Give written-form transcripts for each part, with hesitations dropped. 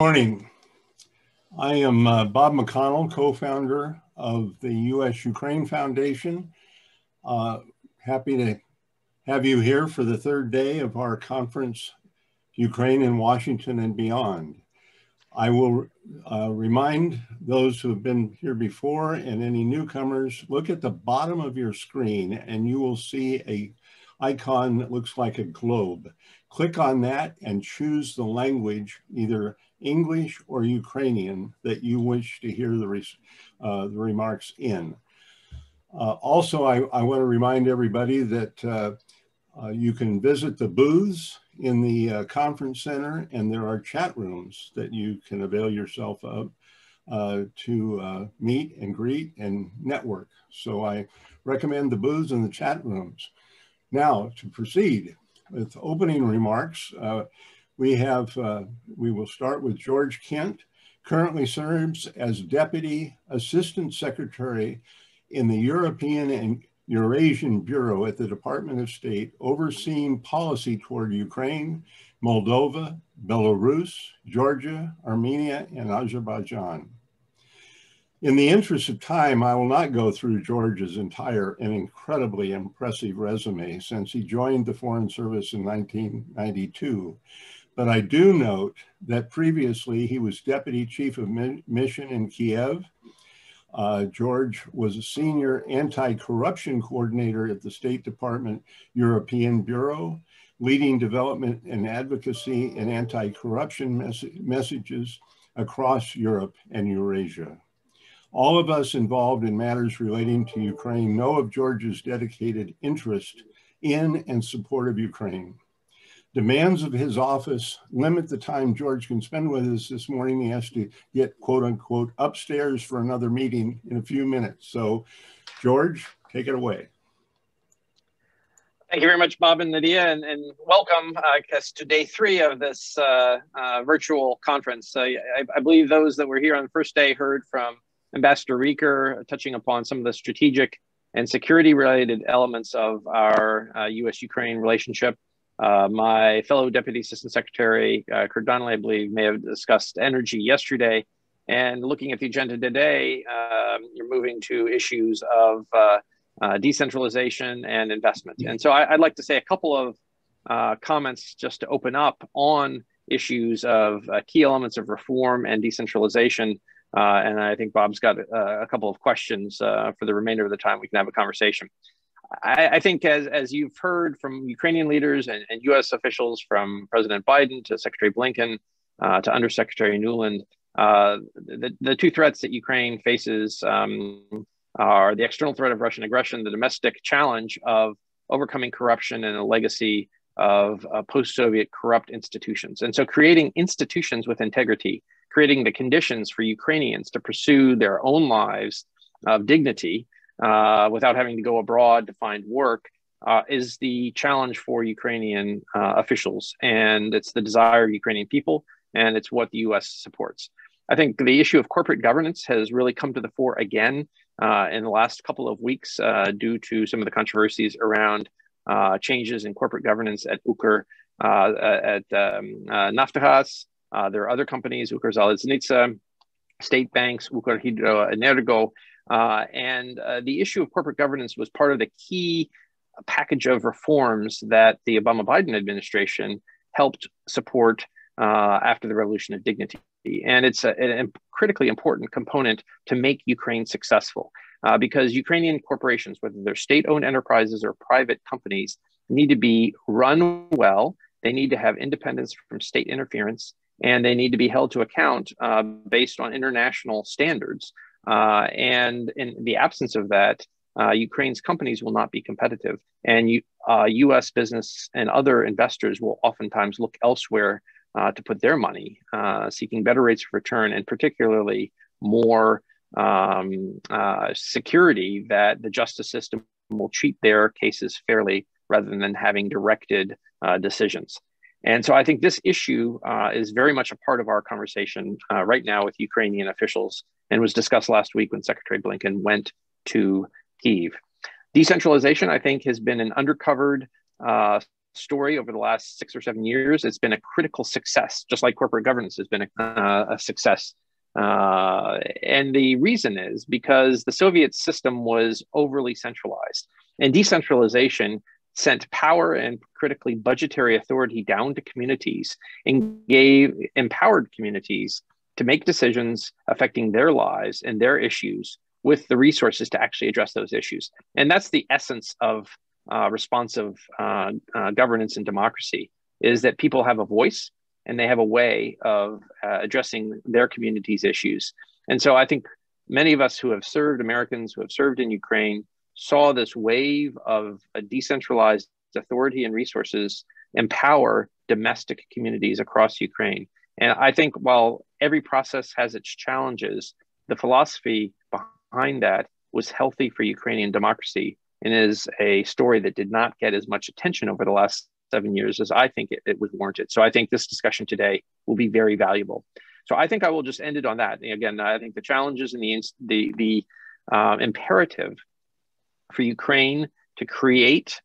Morning. I am Bob McConnell, co-founder of the U.S.-Ukraine Foundation. Happy to have you here for the third day of our conference, Ukraine in Washington and Beyond. I will remind those who have been here before and any newcomers, look at the bottom of your screen and you will see an icon that looks like a globe. Click on that and choose the language, either English or Ukrainian, that you wish to hear the remarks in. Also, I want to remind everybody that you can visit the booths in the conference center, and there are chat rooms that you can avail yourself of to meet and greet and network. So I recommend the booths and the chat rooms. Now, to proceed with opening remarks, we will start with George Kent, currently serves as Deputy Assistant Secretary in the European and Eurasian Bureau at the Department of State, overseeing policy toward Ukraine, Moldova, Belarus, Georgia, Armenia, and Azerbaijan. In the interest of time, I will not go through George's entire and incredibly impressive resume since he joined the Foreign Service in 1992. But I do note that previously he was Deputy Chief of Mission in Kiev. George was a Senior Anti-Corruption Coordinator at the State Department European Bureau, leading development and advocacy and anti-corruption messages across Europe and Eurasia. All of us involved in matters relating to Ukraine know of George's dedicated interest in and support of Ukraine. Demands of his office limit the time George can spend with us this morning. He has to get, quote unquote, upstairs for another meeting in a few minutes. So, George, take it away. Thank you very much, Bob and Nadia, and welcome, I guess, to day 3 of this virtual conference. I believe those that were here on the first day heard from Ambassador Rieker touching upon some of the strategic and security-related elements of our U.S.-Ukraine relationship. My fellow Deputy Assistant Secretary, Kurt Donnelly, I believe, may have discussed energy yesterday. And looking at the agenda today, you're moving to issues of decentralization and investment. And so I'd like to say a couple of comments just to open up on issues of key elements of reform and decentralization. And I think Bob's got a couple of questions for the remainder of the time we can have a conversation. I think as you've heard from Ukrainian leaders and U.S. officials, from President Biden to Secretary Blinken to Undersecretary Nuland, the two threats that Ukraine faces are the external threat of Russian aggression, the domestic challenge of overcoming corruption and a legacy of post-Soviet corrupt institutions. And so creating institutions with integrity, creating the conditions for Ukrainians to pursue their own lives of dignity without having to go abroad to find work is the challenge for Ukrainian officials. And it's the desire of Ukrainian people, and it's what the U.S. supports. I think the issue of corporate governance has really come to the fore again in the last couple of weeks due to some of the controversies around changes in corporate governance at Ukr, at Naftogaz. There are other companies, Ukrzaliznytsia, state banks, Ukrhydroenergo, and the issue of corporate governance was part of the key package of reforms that the Obama-Biden administration helped support after the Revolution of Dignity. And it's a critically important component to make Ukraine successful because Ukrainian corporations, whether they're state-owned enterprises or private companies, need to be run well. They need to have independence from state interference, and they need to be held to account based on international standards. And in the absence of that, Ukraine's companies will not be competitive, and U.S. business and other investors will oftentimes look elsewhere to put their money, seeking better rates of return, and particularly more security that the justice system will treat their cases fairly rather than having directed decisions. And so I think this issue is very much a part of our conversation right now with Ukrainian officials, and was discussed last week when Secretary Blinken went to Kyiv. Decentralization, I think, has been an undercovered story over the last 6 or 7 years. It's been a critical success, just like corporate governance has been a success. And the reason is because the Soviet system was overly centralized, and decentralization sent power and critically budgetary authority down to communities and empowered communities to make decisions affecting their lives and their issues with the resources to actually address those issues. And that's the essence of responsive governance and democracy, is that people have a voice and they have a way of addressing their community's issues. And so I think many of us who have served, Americans who have served in Ukraine, saw this wave of a decentralized authority and resources empower domestic communities across Ukraine. And I think while every process has its challenges, the philosophy behind that was healthy for Ukrainian democracy and is a story that did not get as much attention over the last 7 years as I think it was warranted. So I think this discussion today will be very valuable. So I think I will just end it on that. And again, I think the challenges and the imperative for Ukraine to create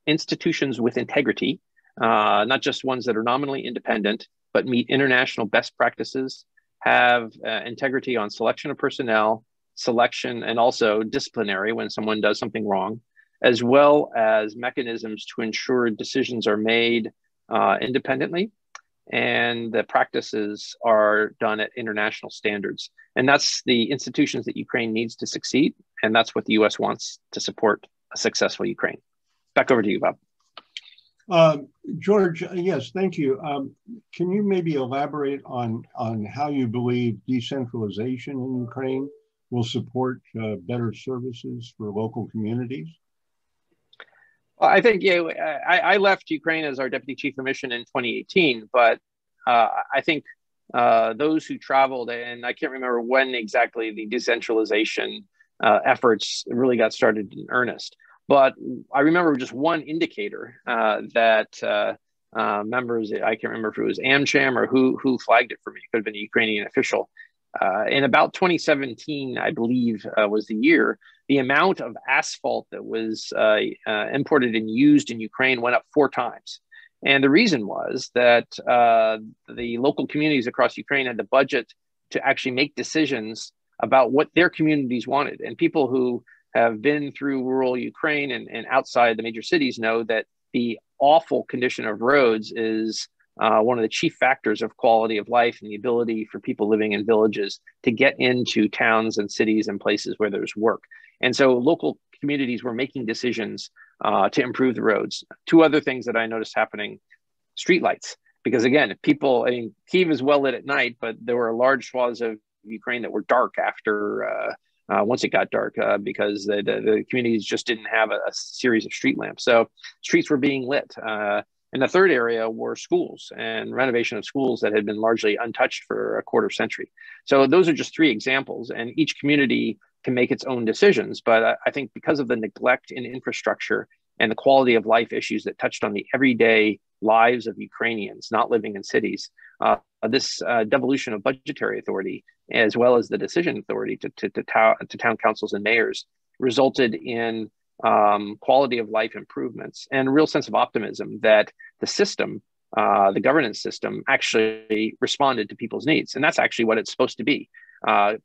institutions with integrity, not just ones that are nominally independent, but meet international best practices, have integrity on selection of personnel, selection, and also disciplinary when someone does something wrong, as well as mechanisms to ensure decisions are made independently and the practices are done at international standards. And that's the institutions that Ukraine needs to succeed. And that's what the US wants to support a successful Ukraine. Back over to you, Bob. George, yes, thank you. Can you maybe elaborate on how you believe decentralization in Ukraine will support better services for local communities? Well, I think I left Ukraine as our deputy chief of mission in 2018, but I think those who traveled, and I can't remember when exactly the decentralization efforts really got started in earnest, but I remember just one indicator that members, I can't remember if it was AmCham or who flagged it for me. It could have been a Ukrainian official. In about 2017, I believe was the year, the amount of asphalt that was imported and used in Ukraine went up 4 times. And the reason was that the local communities across Ukraine had the budget to actually make decisions about what their communities wanted. And people who have been through rural Ukraine and outside the major cities know that the awful condition of roads is one of the chief factors of quality of life and the ability for people living in villages to get into towns and cities and places where there's work. And so local communities were making decisions to improve the roads. 2 other things that I noticed happening: streetlights. Because again, Kyiv is well lit at night, but there were large swaths of Ukraine that were dark after once it got dark because the communities just didn't have a series of street lamps. So streets were being lit. And the third area were schools and renovation of schools that had been largely untouched for a quarter century. So those are just 3 examples, and each community can make its own decisions. But I think because of the neglect in infrastructure and the quality of life issues that touched on the everyday lives of Ukrainians not living in cities, this devolution of budgetary authority, as well as the decision authority to town councils and mayors, resulted in quality of life improvements and a real sense of optimism that the system, the governance system, actually responded to people's needs. And that's actually what it's supposed to be.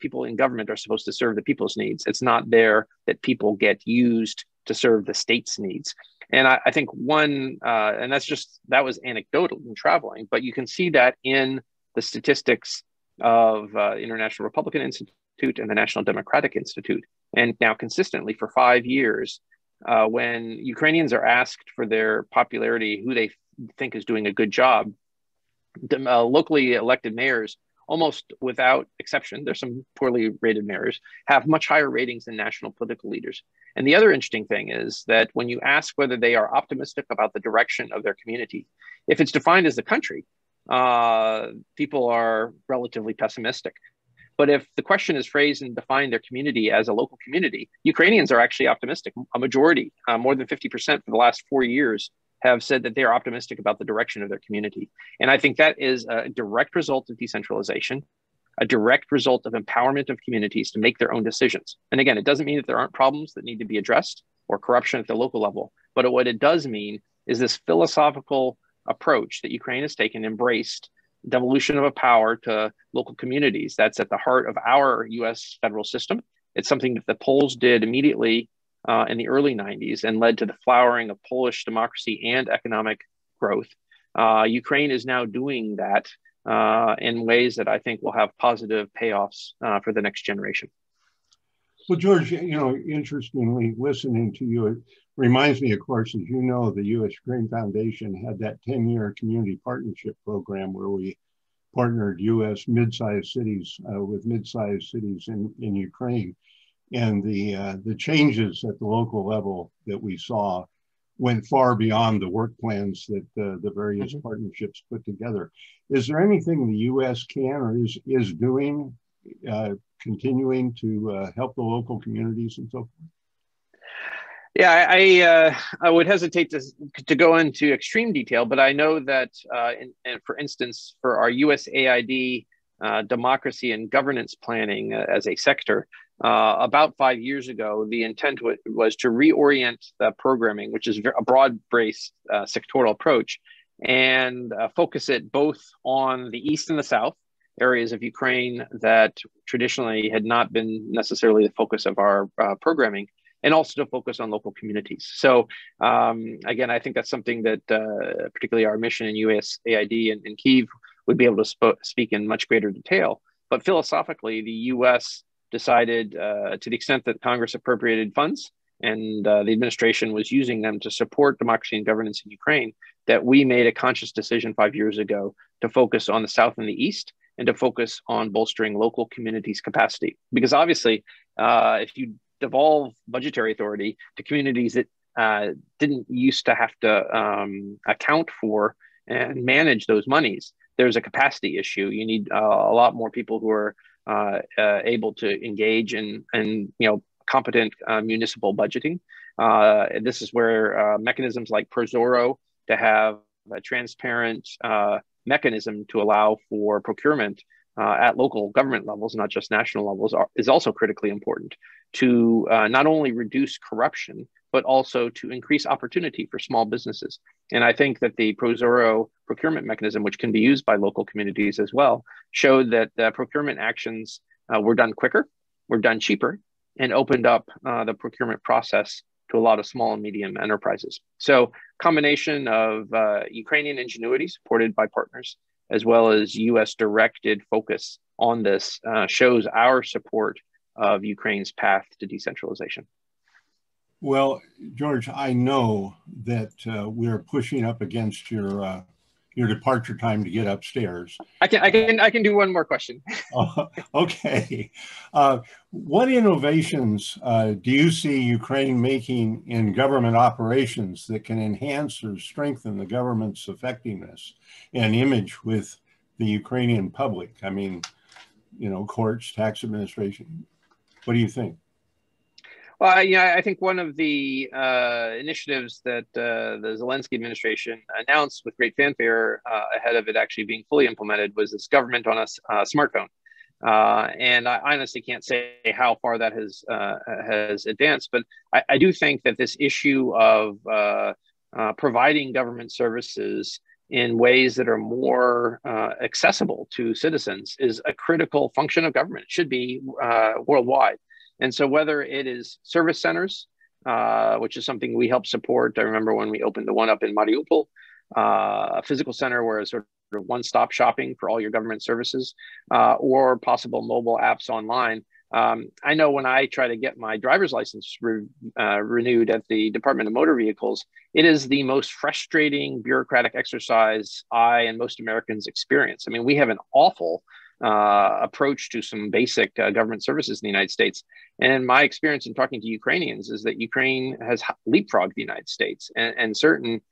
People in government are supposed to serve the people's needs. It's not there that people get used to serve the state's needs. And I think and that was anecdotal in traveling, but you can see that in the statistics of International Republican Institute and the National Democratic Institute. And now consistently for 5 years, when Ukrainians are asked for their popularity, who they think is doing a good job, locally elected mayors, almost without exception, there's some poorly rated mayors, have much higher ratings than national political leaders. And the other interesting thing is that when you ask whether they are optimistic about the direction of their community, if it's defined as the country, people are relatively pessimistic. But if the question is phrased and defined their community as a local community, Ukrainians are actually optimistic. A majority, more than 50% for the last 4 years, have said that they are optimistic about the direction of their community. And I think that is a direct result of decentralization, a direct result of empowerment of communities to make their own decisions. And again, it doesn't mean that there aren't problems that need to be addressed or corruption at the local level, but what it does mean is this philosophical approach that Ukraine has taken, embraced devolution of a power to local communities. That's at the heart of our US federal system. It's something that the Poles did immediately in the early 90s and led to the flowering of Polish democracy and economic growth. Ukraine is now doing that in ways that I think will have positive payoffs for the next generation. Well, George, you know, interestingly, listening to you, it reminds me, of course, as you know, the U.S. Ukraine Foundation had that 10-year community partnership program where we partnered U.S. mid-sized cities with mid-sized cities in Ukraine. And the changes at the local level that we saw went far beyond the work plans that the various partnerships put together. Is there anything the U.S. can or is doing, continuing to help the local communities and so forth? Yeah, I would hesitate to go into extreme detail, but I know that, for instance, for our USAID democracy and governance planning as a sector, about 5 years ago, the intent was to reorient the programming, which is a broad-based sectoral approach, and focus it both on the East and the South, areas of Ukraine that traditionally had not been necessarily the focus of our programming, and also to focus on local communities. So again, I think that's something that particularly our mission in USAID and Kyiv would be able to speak in much greater detail. But philosophically, the US decided to the extent that Congress appropriated funds and the administration was using them to support democracy and governance in Ukraine, that we made a conscious decision 5 years ago to focus on the South and the East and to focus on bolstering local communities' capacity. Because obviously, if you devolve budgetary authority to communities that didn't used to have to account for and manage those monies, there's a capacity issue. You need a lot more people who are able to engage in competent municipal budgeting. This is where mechanisms like ProZorro, to have a transparent mechanism to allow for procurement at local government levels, not just national levels, is also critically important to not only reduce corruption, but also to increase opportunity for small businesses. And I think that the ProZorro procurement mechanism, which can be used by local communities as well, showed that procurement actions were done quicker, were done cheaper, and opened up the procurement process to a lot of small and medium enterprises. So combination of Ukrainian ingenuity supported by partners, as well as US directed focus on this shows our support of Ukraine's path to decentralization. Well, George, I know that we're pushing up against your departure time to get upstairs. I can do one more question. Okay. What innovations do you see Ukraine making in government operations that can enhance or strengthen the government's effectiveness and image with the Ukrainian public? I mean, you know, courts, tax administration. What do you think? Well, I think one of the initiatives that the Zelensky administration announced with great fanfare ahead of it actually being fully implemented was this government on a smartphone. And I honestly can't say how far that has advanced, but I do think that this issue of providing government services in ways that are more accessible to citizens is a critical function of government. It should be worldwide. And so whether it is service centers, which is something we help support. I remember when we opened the one up in Mariupol, a physical center where it's sort of one-stop shopping for all your government services, or possible mobile apps online. I know when I try to get my driver's license renewed at the Department of Motor Vehicles, it is the most frustrating bureaucratic exercise I and most Americans experience. I mean, we have an awful approach to some basic government services in the United States. And my experience in talking to Ukrainians is that Ukraine has leapfrogged the United States, and certain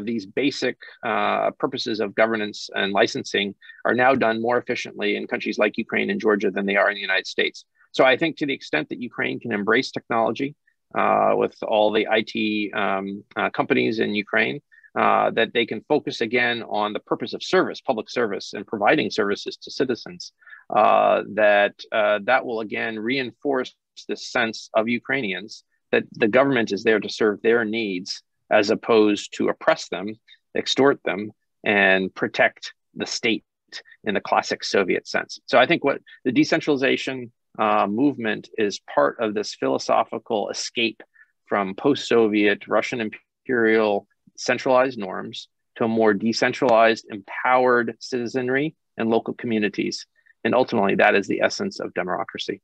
these basic purposes of governance and licensing are now done more efficiently in countries like Ukraine and Georgia than they are in the United States. So I think to the extent that Ukraine can embrace technology with all the IT companies in Ukraine, that they can focus again on the purpose of service, public service, and providing services to citizens, that will again reinforce this sense of Ukrainians that the government is there to serve their needs as opposed to oppress them, extort them, and protect the state in the classic Soviet sense. So I think what the decentralization movement is part of this philosophical escape from post-Soviet Russian imperial centralized norms to a more decentralized, empowered citizenry and local communities. And ultimately, that is the essence of democracy.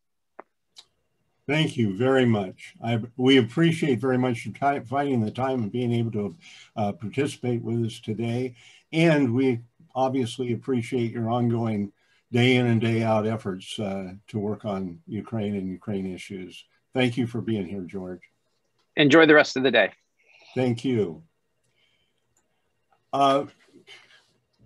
Thank you very much. We appreciate very much your time, finding the time and being able to participate with us today. And we obviously appreciate your ongoing day in and day out efforts to work on Ukraine and Ukraine issues. Thank you for being here, George. Enjoy the rest of the day. Thank you.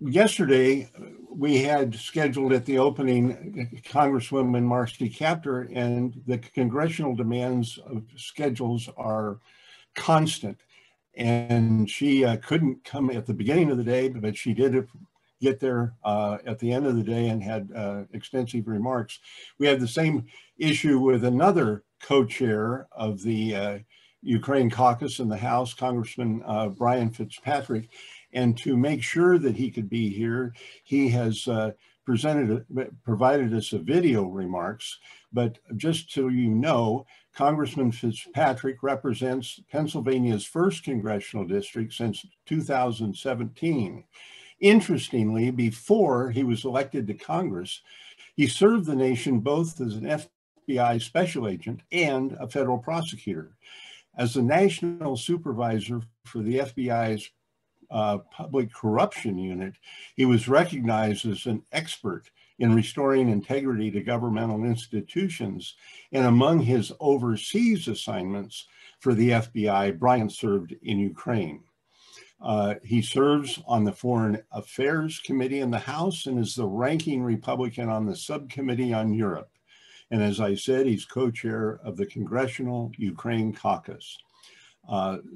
Yesterday, we had scheduled at the opening Congresswoman Marcy Kaptur, and the congressional demands of schedules are constant. And she couldn't come at the beginning of the day, but she did get there at the end of the day and had extensive remarks. We had the same issue with another co-chair of the Ukraine Caucus in the House, Congressman Brian Fitzpatrick. And to make sure that he could be here, he has provided us a video remarks. But just so you know, Congressman Fitzpatrick represents Pennsylvania's 1st congressional district since 2017. Interestingly, before he was elected to Congress, he served the nation both as an FBI special agent and a federal prosecutor. As the national supervisor for the FBI's Public Corruption Unit, he was recognized as an expert in restoring integrity to governmental institutions. And among his overseas assignments for the FBI, Brian served in Ukraine. He serves on the Foreign Affairs Committee in the House and is the ranking Republican on the Subcommittee on Europe. And as I said, he's co-chair of the Congressional Ukraine Caucus.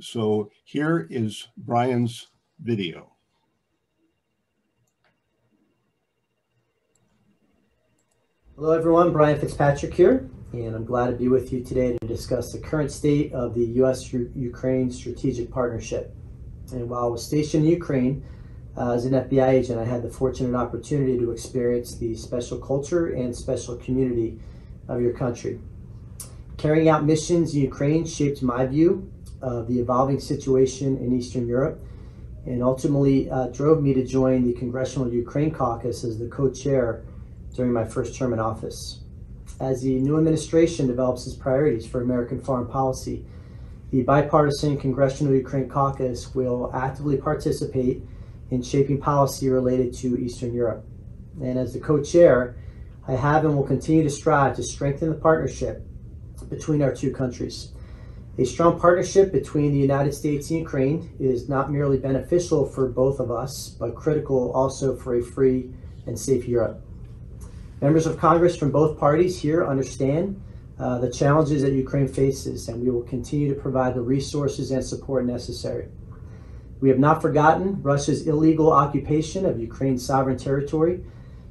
So here is Brian's video. Hello everyone, Brian Fitzpatrick here, and I'm glad to be with you today to discuss the current state of the U.S.-Ukraine strategic partnership. And while I was stationed in Ukraine as an FBI agent, I had the fortunate opportunity to experience the special culture and special community of your country. Carrying out missions in Ukraine shaped my view of the evolving situation in Eastern Europe, and ultimately drove me to join the Congressional Ukraine Caucus as the co-chair during my first term in office. As the new administration develops its priorities for American foreign policy, the bipartisan Congressional Ukraine Caucus will actively participate in shaping policy related to Eastern Europe. And as the co-chair, I have and will continue to strive to strengthen the partnership between our two countries. A strong partnership between the United States and Ukraine is not merely beneficial for both of us, but critical also for a free and safe Europe. Members of Congress from both parties here understand the challenges that Ukraine faces, and we will continue to provide the resources and support necessary. We have not forgotten Russia's illegal occupation of Ukraine's sovereign territory.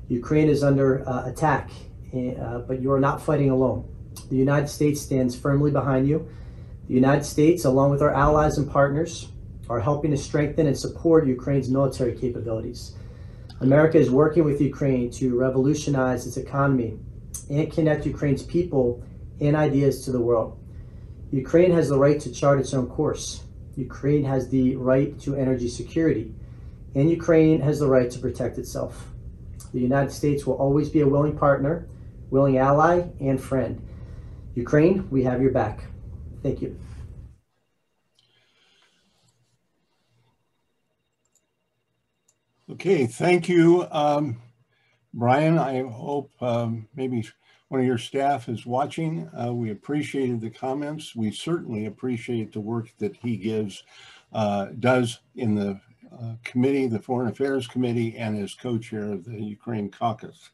Ukraine is under attack, but you are not fighting alone. The United States stands firmly behind you. The United States, along with our allies and partners, are helping to strengthen and support Ukraine's military capabilities. America is working with Ukraine to revolutionize its economy and connect Ukraine's people and ideas to the world. Ukraine has the right to chart its own course. Ukraine has the right to energy security, and Ukraine has the right to protect itself. The United States will always be a willing partner, willing ally, and friend. Ukraine, we have your back. Thank you. Okay, thank you, Brian. I hope maybe one of your staff is watching. We appreciated the comments. We certainly appreciate the work that he does in the committee, the Foreign Affairs Committee, and as co-chair of the Ukraine Caucus.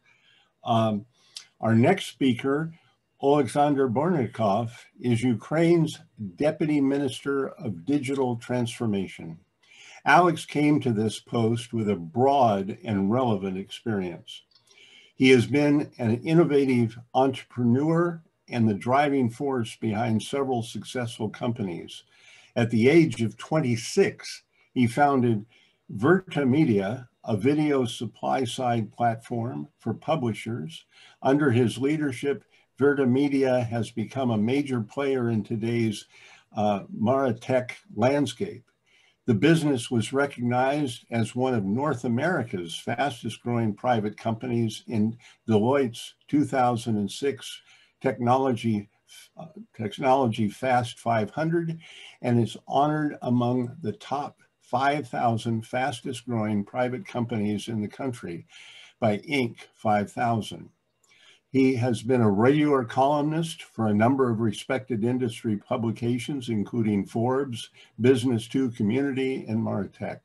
Our next speaker, Oleksandr Bornyakov, is Ukraine's Deputy Minister of Digital Transformation. Alex came to this post with a broad and relevant experience. He has been an innovative entrepreneur and the driving force behind several successful companies. At the age of 26, he founded Verta Media, a video supply-side platform for publishers. Under his leadership, Verta Media has become a major player in today's Maratech landscape. The business was recognized as one of North America's fastest growing private companies in Deloitte's 2006 Technology Fast 500 and is honored among the top 5,000 fastest growing private companies in the country by Inc. 5000. He has been a regular columnist for a number of respected industry publications, including Forbes, Business 2 Community, and Maratech.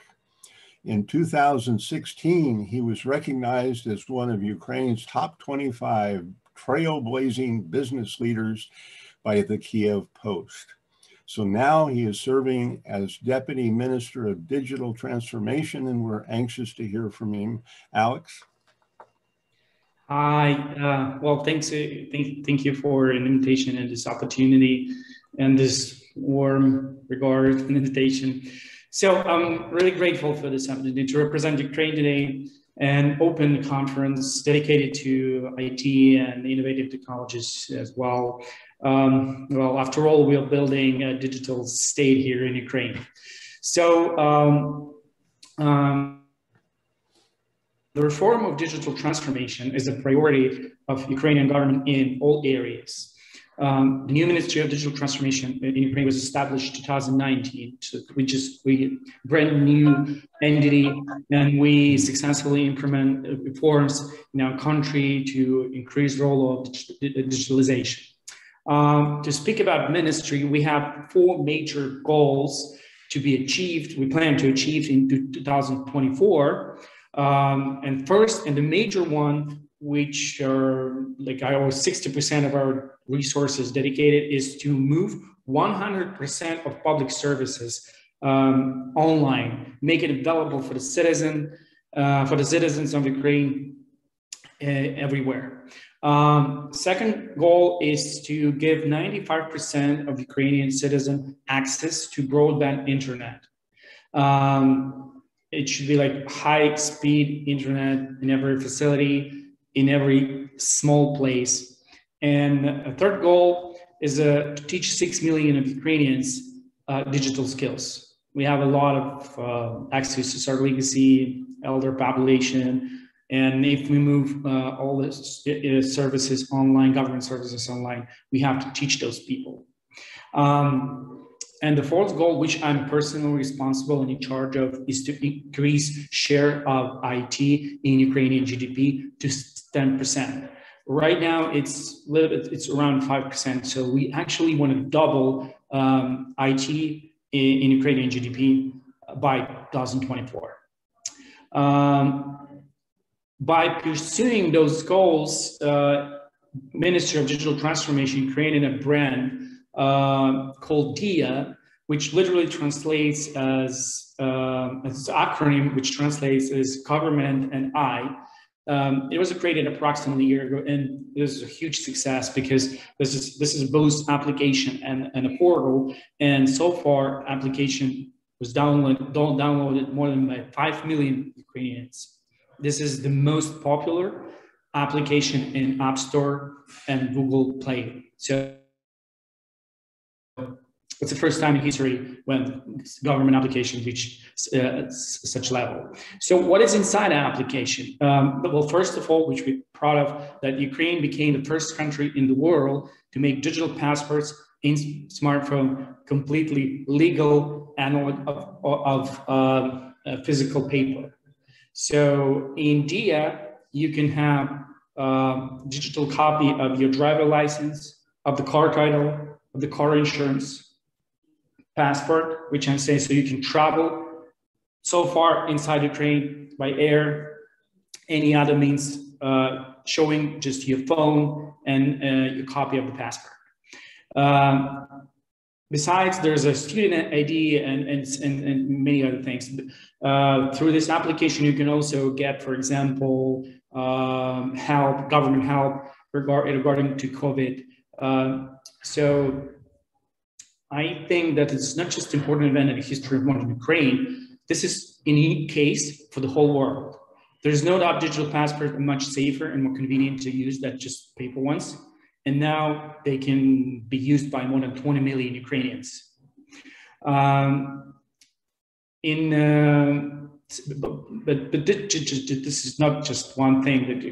In 2016, he was recognized as one of Ukraine's top 25 trailblazing business leaders by the Kiev Post. So now he is serving as Deputy Minister of Digital Transformation, and we're anxious to hear from him. Alex? Hi, well, thank you for an invitation and this opportunity and this warm regard and invitation. So I'm really grateful for this opportunity to represent Ukraine today and open a conference dedicated to IT and innovative technologies as well. Well, after all, we are building a digital state here in Ukraine. So the reform of digital transformation is a priority of Ukrainian government in all areas. The new Ministry of Digital Transformation in Ukraine was established in 2019, which is a brand new entity, and we successfully implement reforms in our country to increase the role of digitalization. To speak about ministry, we have 4 major goals to be achieved. We plan to achieve in 2024. And first, and the major one, which are like almost 60% of our resources dedicated, is to move 100% of public services online, make it available for the citizens of Ukraine everywhere. Second goal is to give 95% of Ukrainian citizens access to broadband internet. It should be like high-speed internet in every facility, in every small place. And a third goal is to teach 6 million of Ukrainians digital skills. We have a lot of access to our legacy, elder population, and if we move all the services online, government services online, we have to teach those people. And the fourth goal, which I'm personally responsible and in charge of, is to increase share of IT in Ukrainian GDP to 10%. Right now, it's around 5%. So we actually want to double IT in Ukrainian GDP by 2024. By pursuing those goals, Ministry of Digital Transformation created a brand called DIA, which literally translates as it's an acronym which translates as government and I. It was created approximately a year ago, and this is a huge success because this is both application and a portal. And so far, application was downloaded more than by 5 million Ukrainians. This is the most popular application in App Store and Google Play. So it's the first time in history when government application reached such level. So what is inside an application? Well, first of all, which we're proud of, that Ukraine became the first country in the world to make digital passports in smartphone completely legal and of physical paper. So in DIA, you can have a digital copy of your driver license, of the car title, of the car insurance, passport, which I'm saying, so you can travel so far inside Ukraine by air, any other means, showing just your phone and your copy of the passport. Besides, there's a student ID and many other things. Through this application, you can also get, for example, government help regarding to COVID. So I think that it's not just an important event in the history of modern Ukraine. This is a unique case for the whole world. There's no doubt digital passports are much safer and more convenient to use than just paper ones. And now they can be used by more than 20 million Ukrainians. But this is not just one thing that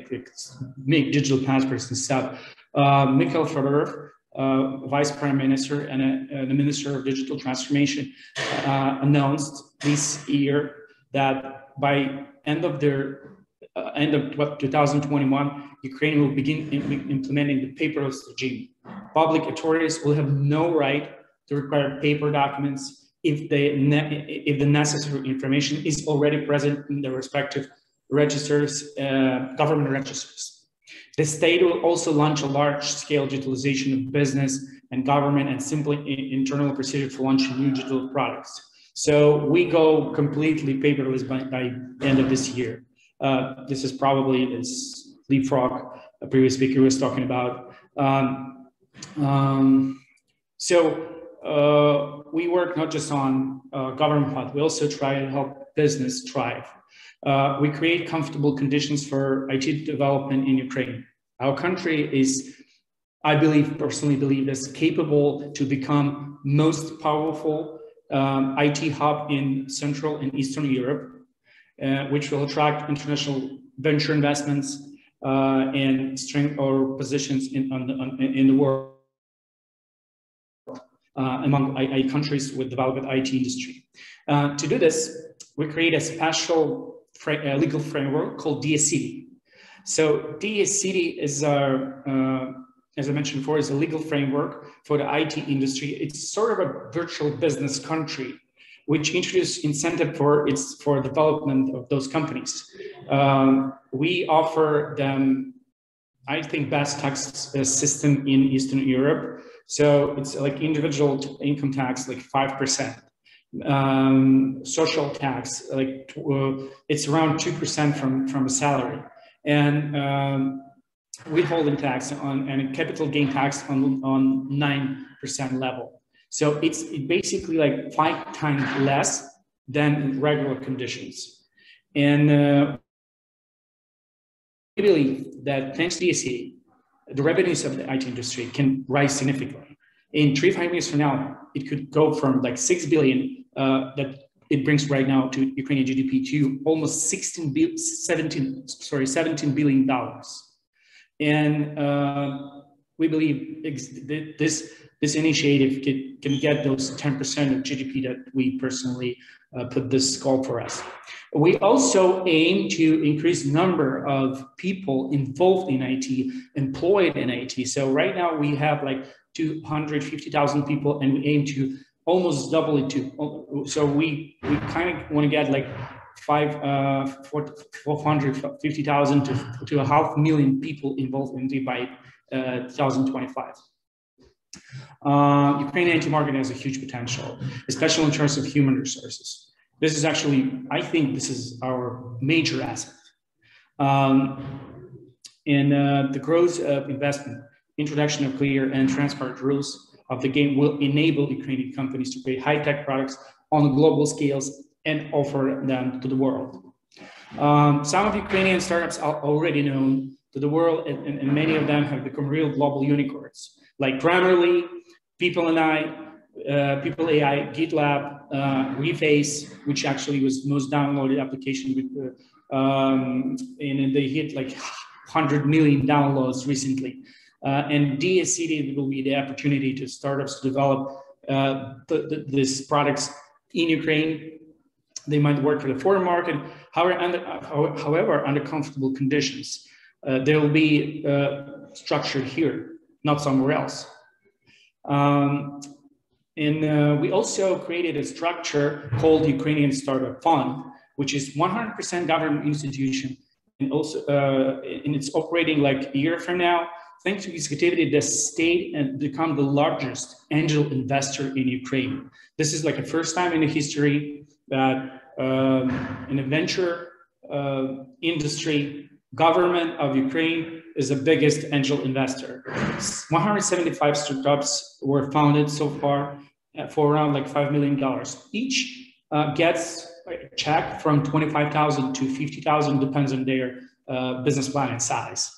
make digital passports and stuff. Mikhail Fedorov, Vice Prime Minister and the Minister of Digital Transformation, announced this year that by end of 2021, Ukraine will begin implementing the paperless regime. Public authorities will have no right to require paper documents if the necessary information is already present in the respective registers, government registers. The state will also launch a large-scale digitalization of business and government and simply internal procedure for launching new digital products. So we go completely paperless by the end of this year. This is probably this leapfrog a previous speaker was talking about. We work not just on government part, we also try to help business thrive. We create comfortable conditions for IT development in Ukraine. Our country is, I personally believe, is capable to become most powerful IT hub in Central and Eastern Europe, which will attract international venture investments and strengthen our positions in the world among countries with developed IT industry. To do this, we create a special legal framework called DSCD. So DSCD is our, as I mentioned before, is a legal framework for the IT industry. It's sort of a virtual business country, which introduced incentive for development of those companies. We offer them, I think, best tax system in Eastern Europe. So it's like individual income tax, like 5%. Social tax, like it's around 2% from a salary, and withholding tax and capital gain tax on 9% level. So it's basically like 5 times less than regular conditions. And we believe that thanks to DSCD, the revenues of the IT industry can rise significantly. In 3-5 years from now, it could go from like 6 billion that it brings right now to Ukrainian GDP to almost $17 billion. And we believe this initiative can get those 10% of GDP that we personally put this goal for us. We also aim to increase the number of people involved in IT, employed in IT. So right now we have like 250,000 people, and we aim to almost double it to. So we kind of want to get like 450,000 to 500,000 people involved in it by 2025. Ukrainian IT market has a huge potential, especially in terms of human resources. This is actually, I think this is our major asset. The growth of investment, introduction of clear and transparent rules of the game will enable Ukrainian companies to create high-tech products on global scales and offer them to the world. Some of Ukrainian startups are already known to the world, and many of them have become real global unicorns, like Grammarly, People AI, GitLab, Reface, which actually was the most downloaded application, and they hit like 100 million downloads recently. And DSCD will be the opportunity to startups to develop these products in Ukraine. They might work for the foreign market, however, under comfortable conditions. They will be structured here, not somewhere else. We also created a structure called Ukrainian Startup Fund, which is 100% government institution, and also it's operating like a year from now. Thanks to its activity, the state has become the largest angel investor in Ukraine. This is like the first time in the history that in a venture industry, government of Ukraine is the biggest angel investor. 175 startups were founded so far, for around like $5 million. Each gets a check from $25,000 to $50,000, depends on their business plan and size.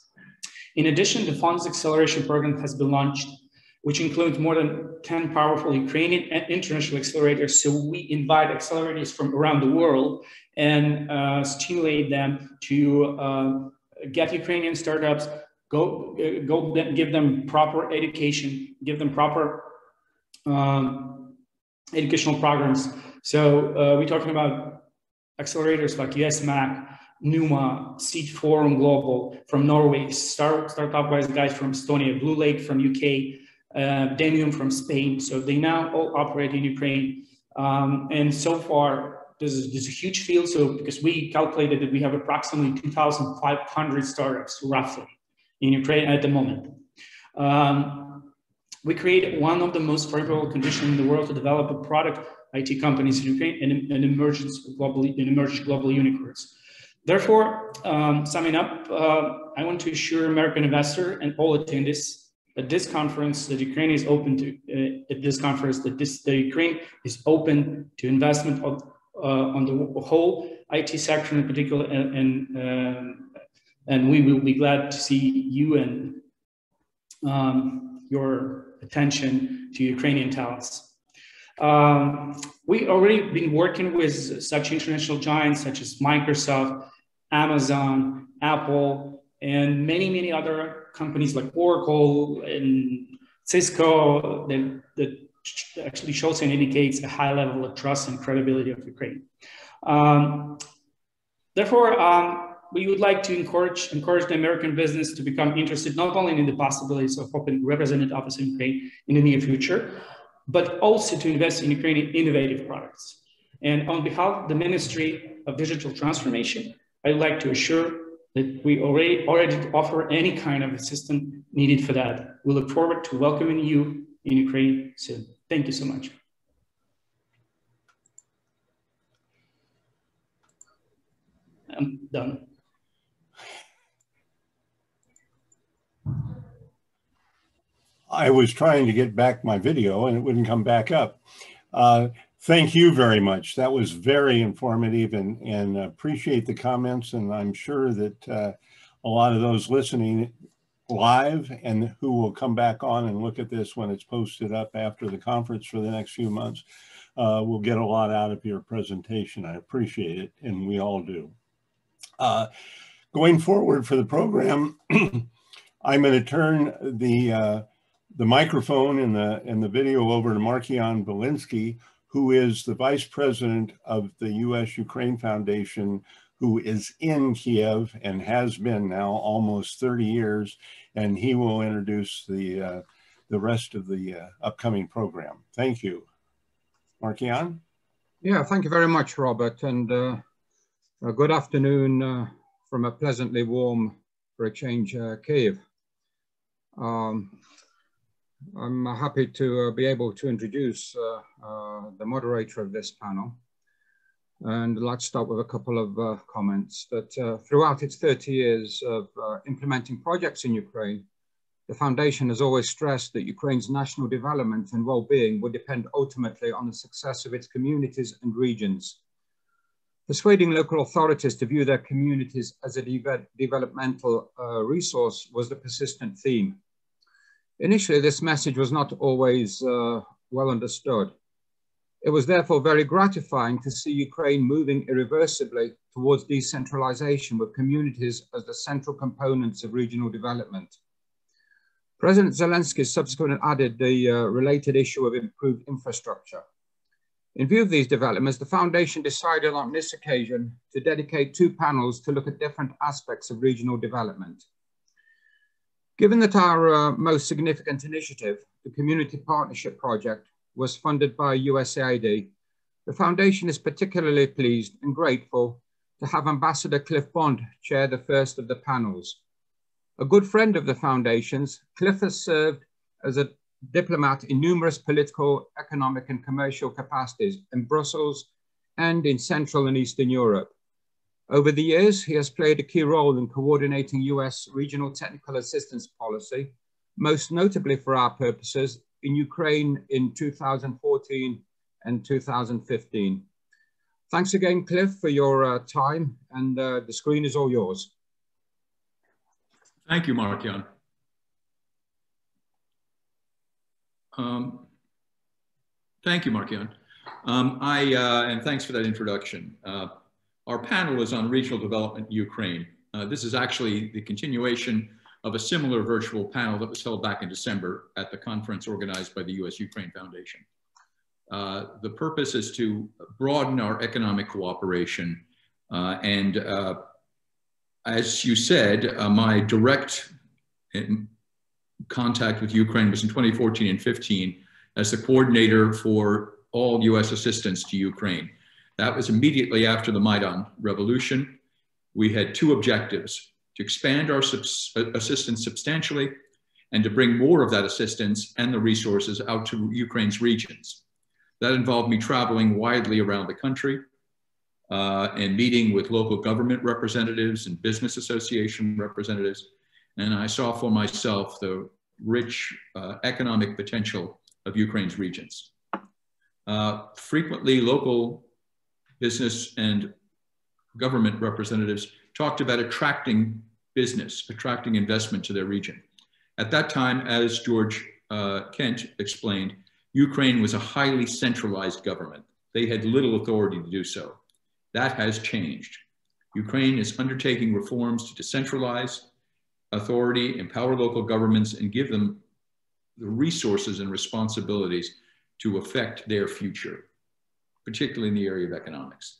In addition, the Funds Acceleration Program has been launched, which includes more than 10 powerful Ukrainian and international accelerators. So we invite accelerators from around the world and stimulate them to get Ukrainian startups, go give them proper education, give them proper educational programs. So we're talking about accelerators like USMAC, Numa, Seed Forum Global from Norway, Startup-wise guys from Estonia, Blue Lake from UK, Denium from Spain. So they now all operate in Ukraine. And so far, there's a huge field. So because we calculated that we have approximately 2,500 startups roughly in Ukraine at the moment. We create one of the most favorable conditions in the world to develop a product IT companies in Ukraine and emerge global unicorns. Therefore, summing up, I want to assure American investor and all attendees at this conference that Ukraine is open to that Ukraine is open to investment on the whole IT sector in particular, and we will be glad to see you and your attention to Ukrainian talents. We already been working with such international giants such as Microsoft, Amazon, Apple, and many other companies like Oracle and Cisco that actually shows and indicates a high level of trust and credibility of Ukraine. Therefore, we would like to encourage the American business to become interested not only in the possibilities of opening representative office in Ukraine in the near future, but also to invest in Ukrainian innovative products. And on behalf of the Ministry of Digital Transformation, I'd like to assure that we already offer any kind of assistance needed for that. We look forward to welcoming you in Ukraine soon. Thank you so much. I'm done. I was trying to get back my video and it wouldn't come back up. Thank you very much. That was very informative and appreciate the comments. And I'm sure that a lot of those listening live and who will come back on and look at this when it's posted up after the conference for the next few months will get a lot out of your presentation. I appreciate it, and we all do. Going forward for the program, I'm going to turn the microphone and the video over to Markian Belinsky, who is the Vice President of the U.S.-Ukraine Foundation, who is in Kiev and has been now almost 30 years, and he will introduce the rest of the upcoming program. Thank you. Markian? Yeah, thank you very much, Robert, and good afternoon from a pleasantly warm, for a change, Kiev. I'm happy to be able to introduce the moderator of this panel. And let's start with a couple of comments that throughout its 30 years of implementing projects in Ukraine, the Foundation has always stressed that Ukraine's national development and well-being would depend ultimately on the success of its communities and regions. Persuading local authorities to view their communities as a developmental resource was the persistent theme. Initially, this message was not always well understood. It was therefore very gratifying to see Ukraine moving irreversibly towards decentralization with communities as the central components of regional development. President Zelensky subsequently added the related issue of improved infrastructure. In view of these developments, the Foundation decided on this occasion to dedicate 2 panels to look at different aspects of regional development. Given that our most significant initiative, the Community Partnership Project, was funded by USAID, the Foundation is particularly pleased and grateful to have Ambassador Cliff Bond chair the first of the panels. A good friend of the Foundation's, Cliff has served as a diplomat in numerous political, economic, and commercial capacities in Brussels and in Central and Eastern Europe. Over the years, he has played a key role in coordinating US regional technical assistance policy, most notably for our purposes, in Ukraine in 2014 and 2015. Thanks again, Cliff, for your time, and the screen is all yours. Thank you, Mark-Jan. Thank you, Mark-Jan. And thanks for that introduction. Our panel is on regional development in Ukraine. This is actually the continuation of a similar virtual panel that was held back in December at the conference organized by the U.S.-Ukraine Foundation. The purpose is to broaden our economic cooperation. As you said, my direct contact with Ukraine was in 2014 and 15 as the coordinator for all U.S. assistance to Ukraine. That was immediately after the Maidan revolution. We had two objectives: to expand our assistance substantially and to bring more of that assistance and the resources out to Ukraine's regions. That involved me traveling widely around the country and meeting with local government representatives and business association representatives. And I saw for myself the rich economic potential of Ukraine's regions. Frequently, local business and government representatives talked about attracting business, attracting investment to their region. At that time, as George Kent explained, Ukraine was a highly centralized government. They had little authority to do so. That has changed. Ukraine is undertaking reforms to decentralize authority, empower local governments, and give them the resources and responsibilities to affect their future, particularly in the area of economics.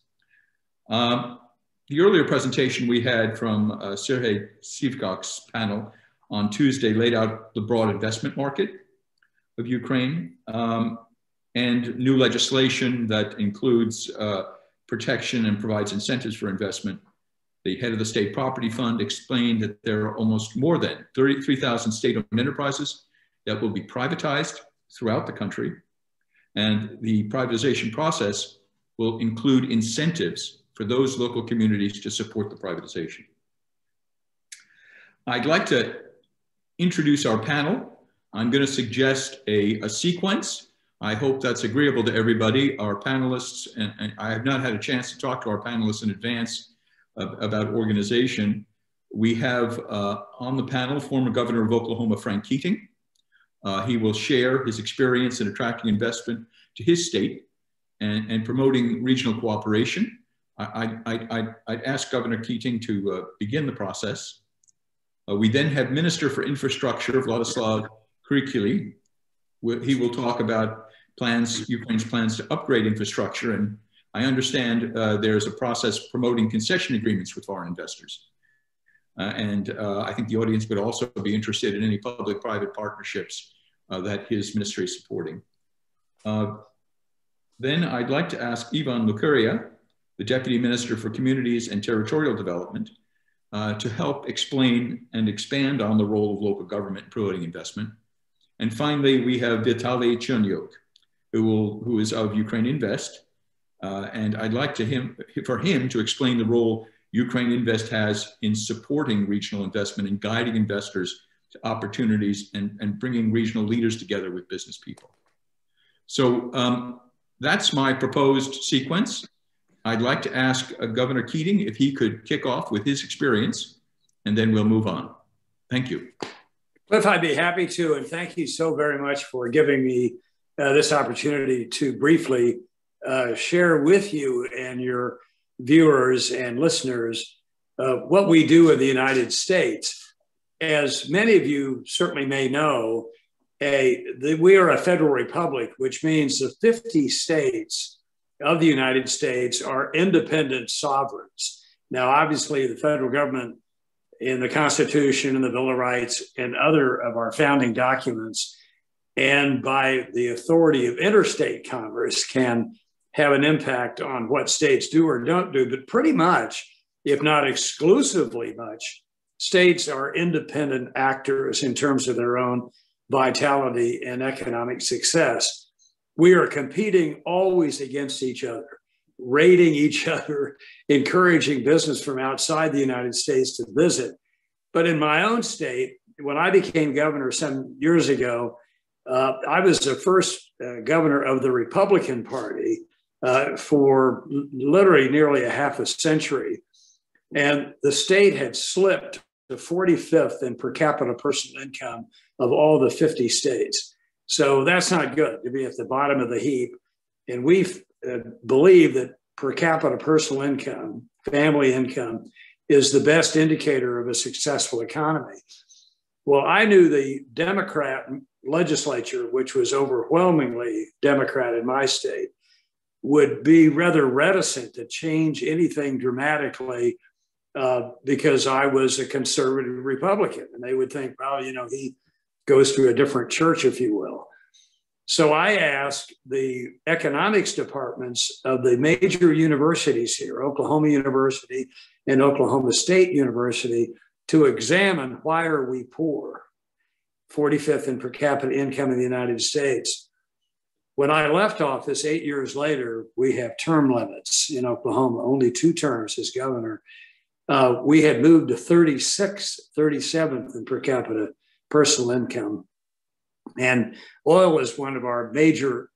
The earlier presentation we had from Sergei Sivkak's panel on Tuesday laid out the broad investment market of Ukraine and new legislation that includes protection and provides incentives for investment. The head of the State Property Fund explained that there are almost more than 33,000 state-owned enterprises that will be privatized throughout the country. And the privatization process will include incentives for those local communities to support the privatization. I'd like to introduce our panel. I'm going to suggest a sequence. I hope that's agreeable to everybody. Our panelists, and I have not had a chance to talk to our panelists in advance about organization. We have on the panel former Governor of Oklahoma, Frank Keating. He will share his experience in attracting investment to his state and promoting regional cooperation. I'd ask Governor Keating to begin the process. We then have Minister for Infrastructure, Vladislav Krikili. He will talk about Ukraine's plans to upgrade infrastructure. And I understand there's a process promoting concession agreements with foreign investors. I think the audience would also be interested in any public-private partnerships that his ministry is supporting. Then I'd like to ask Ivan Lucuria, the Deputy Minister for Communities and Territorial Development, to help explain and expand on the role of local government in promoting investment. And finally, we have Vitaly Chernyuk, who is of Ukraine Invest. And I'd like for him to explain the role Ukraine Invest has in supporting regional investment and guiding investors to opportunities and bringing regional leaders together with business people. So that's my proposed sequence. I'd like to ask Governor Keating if he could kick off with his experience, and then we'll move on. Thank you. Cliff, I'd be happy to, and thank you so very much for giving me this opportunity to briefly share with you and your viewers and listeners what we do in the United States. As many of you certainly may know, we are a federal republic, which means the 50 states of the United States are independent sovereigns. Now, obviously, the federal government in the Constitution and the Bill of Rights and other of our founding documents, and by the authority of interstate commerce, can have an impact on what states do or don't do. But pretty much, if not exclusively much, states are independent actors in terms of their own vitality and economic success. We are competing always against each other, rating each other, encouraging business from outside the United States to visit. But in my own state, when I became governor some years ago, I was the first governor of the Republican Party for literally nearly a half a century. And the state had slipped to 45th in per capita personal income of all the 50 states. So that's not good to be at the bottom of the heap. And we believe that per capita personal income, family income, is the best indicator of a successful economy. Well, I knew the Democrat legislature, which was overwhelmingly Democrat in my state, would be rather reticent to change anything dramatically because I was a conservative Republican. And they would think, well, you know, he goes to a different church, if you will. So I asked the economics departments of the major universities here, Oklahoma University and Oklahoma State University, to examine why are we poor, 45th in per capita income in the United States. When I left office 8 years later, we have term limits in Oklahoma, only 2 terms as governor. We had moved to 36th, 37th in per capita personal income. And oil was one of our major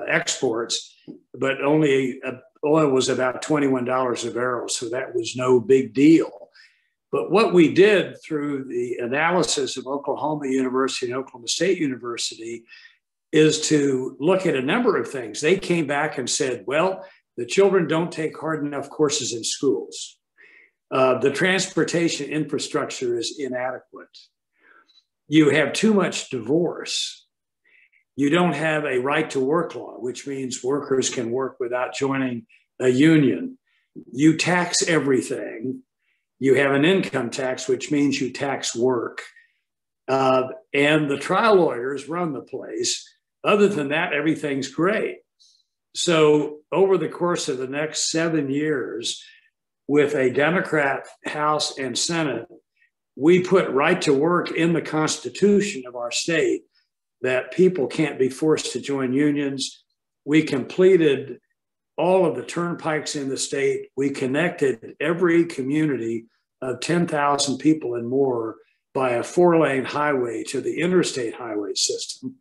exports, but only oil was about $21 a barrel. So that was no big deal. But what we did through the analysis of Oklahoma University and Oklahoma State University is to look at a number of things. They came back and said, well, the children don't take hard enough courses in schools. The transportation infrastructure is inadequate. You have too much divorce. You don't have a right to work law, which means workers can work without joining a union. You tax everything. You have an income tax, which means you tax work. And the trial lawyers run the place. Other than that, everything's great. So over the course of the next 7 years, with a Democrat House and Senate, we put right to work in the Constitution of our state, that people can't be forced to join unions. We completed all of the turnpikes in the state. We connected every community of 10,000 people and more by a 4-lane highway to the interstate highway system.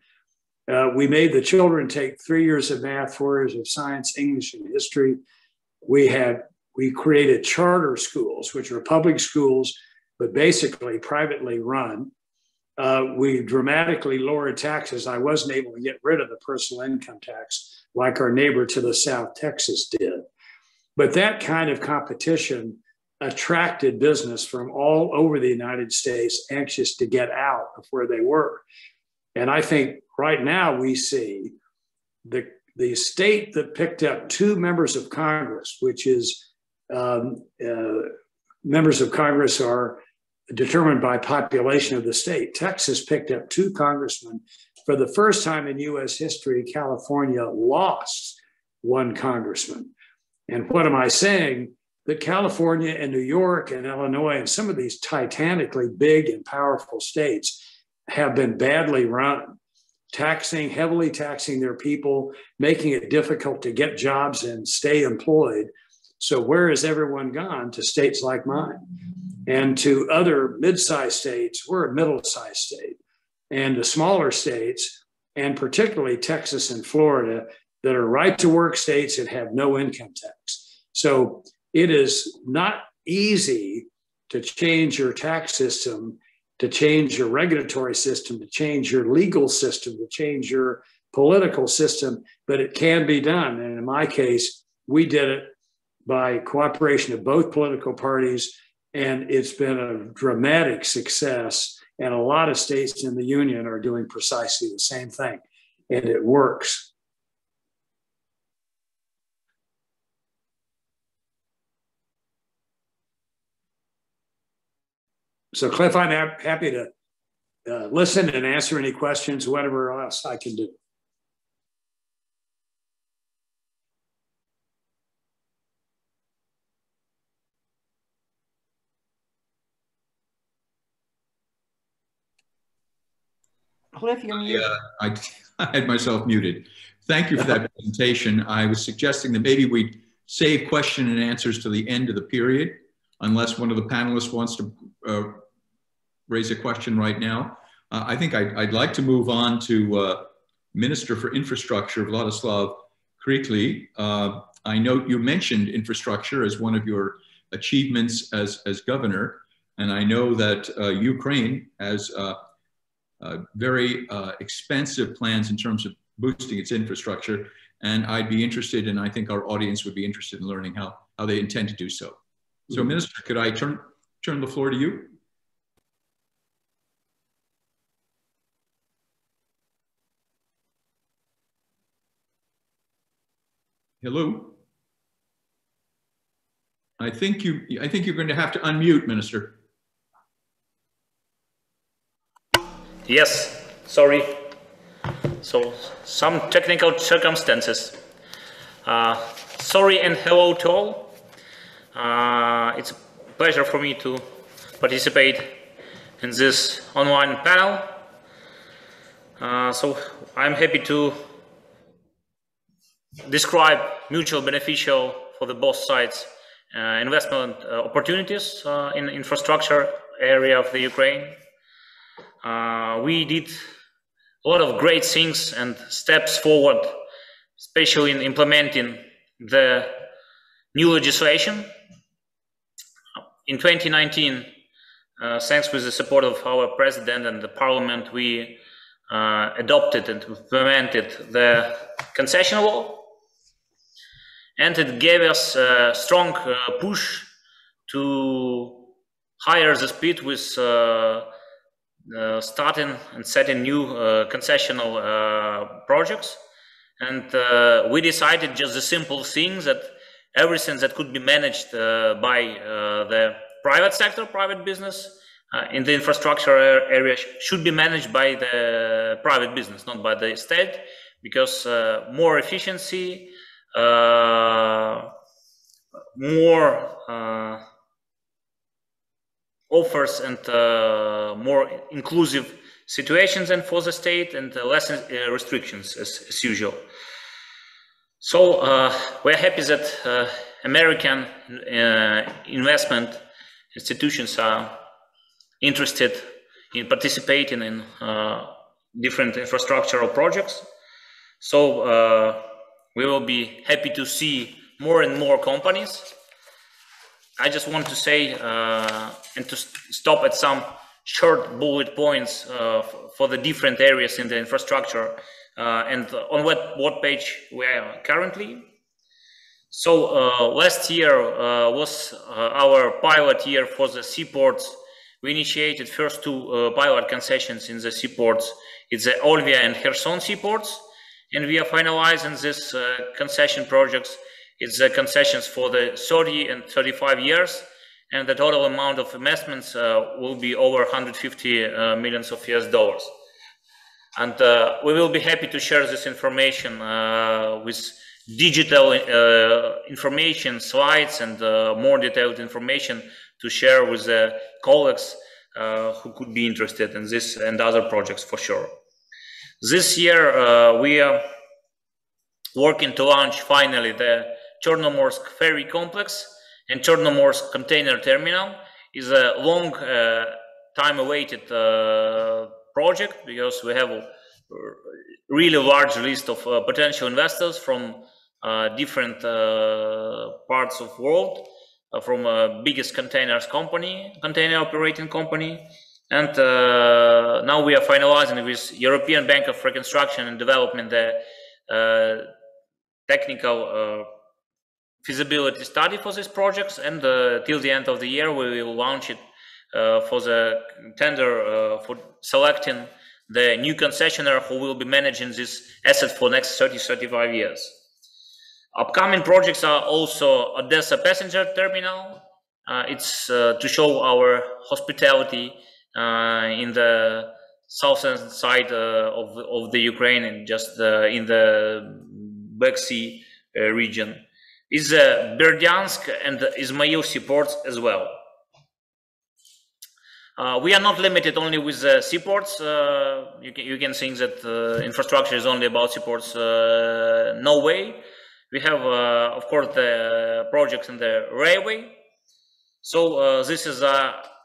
We made the children take 3 years of math, 4 years of science, English, and history. We created charter schools, which are public schools, but basically privately run. We dramatically lowered taxes. I wasn't able to get rid of the personal income tax like our neighbor to the south, Texas, did. But that kind of competition attracted business from all over the United States, anxious to get out of where they were. And I think right now we see the state that picked up 2 members of Congress, which is members of Congress are determined by population of the state. Texas picked up 2 congressmen. For the first time in US history, California lost 1 congressman. And what am I saying? That California and New York and Illinois and some of these titanically big and powerful states have been badly run, heavily taxing their people, making it difficult to get jobs and stay employed. So where has everyone gone? To states like mine and to other mid-sized states. We're a middle-sized state, and to smaller states, and particularly Texas and Florida, that are right-to-work states that have no income tax. So it is not easy to change your tax system, to change your regulatory system, to change your legal system, to change your political system, but it can be done. And in my case, we did it by cooperation of both political parties, and it's been a dramatic success. And a lot of states in the union are doing precisely the same thing, and it works. So Cliff, I'm happy to listen and answer any questions, whatever else I can do. Cliff, you're muted. I had myself muted. Thank you for that presentation. I was suggesting that maybe we'd save question and answers to the end of the period, unless one of the panelists wants to raise a question right now. I think I'd like to move on to Minister for Infrastructure, Vladislav Krikly. I know you mentioned infrastructure as one of your achievements as governor, and I know that Ukraine has very expensive plans in terms of boosting its infrastructure, and I'd be interested, and I think our audience would be interested in learning how they intend to do so. So, Minister, could I turn the floor to you? Hello. I think you're going to have to unmute, Minister. Yes, sorry. So some technical circumstances. Sorry and hello to all. It's a pleasure for me to participate in this online panel. So I'm happy to describe mutual beneficial for the both sides investment opportunities in infrastructure area of the Ukraine. We did a lot of great things and steps forward, especially in implementing the new legislation. In 2019, thanks with the support of our president and the parliament, we adopted and implemented the concession law. And it gave us a strong push to higher the speed with starting and setting new concessional projects. And we decided just the simple thing that everything that could be managed by the private sector, private business in the infrastructure area should be managed by the private business, not by the state, because more efficiency, more offers and more inclusive situations and for the state, and less restrictions as usual. So we're happy that American investment institutions are interested in participating in different infrastructural projects. So we will be happy to see more and more companies. I just want to say and to stop at some short bullet points for the different areas in the infrastructure and on what page we are currently. So last year was our pilot year for the seaports. We initiated first two pilot concessions in the seaports. It's the Olvia and Kherson seaports. And we are finalizing this concession projects. It's the concessions for the 30 and 35 years, and the total amount of investments will be over 150 millions of US dollars. And we will be happy to share this information with digital information, slides, and more detailed information to share with the colleagues who could be interested in this and other projects for sure. This year, we are working to launch finally the Chornomorsk ferry complex, and Chornomorsk container terminal is a long time awaited project, because we have a really large list of potential investors from different parts of the world, from biggest container operating company. And now we are finalizing with European Bank of Reconstruction and Development the technical feasibility study for these projects, and till the end of the year we will launch it for the tender for selecting the new concessionaire who will be managing this asset for next 30-35 years. Upcoming projects are also Odessa passenger terminal. It's to show our hospitality in the southern side of the Ukraine, and just in the Black Sea region. Is Berdyansk and Izmail seaports as well. We are not limited only with the seaports. You can think that infrastructure is only about seaports. No way. We have, of course, the projects in the railway. So this is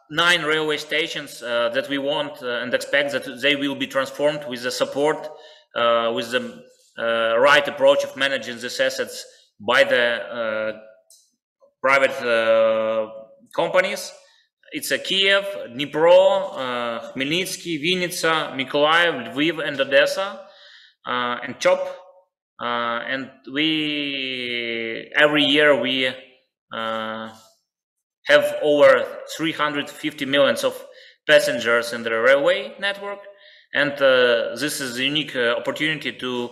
9 railway stations that we want and expect that they will be transformed with the support, with the right approach of managing these assets by the private companies. It's Kiev, Dnipro, Khmelnytsky, Vinnytsia, Mykolaiv, Lviv, and Odessa, and Chop. And we every year we have over 350 million of passengers in the railway network, and this is a unique opportunity to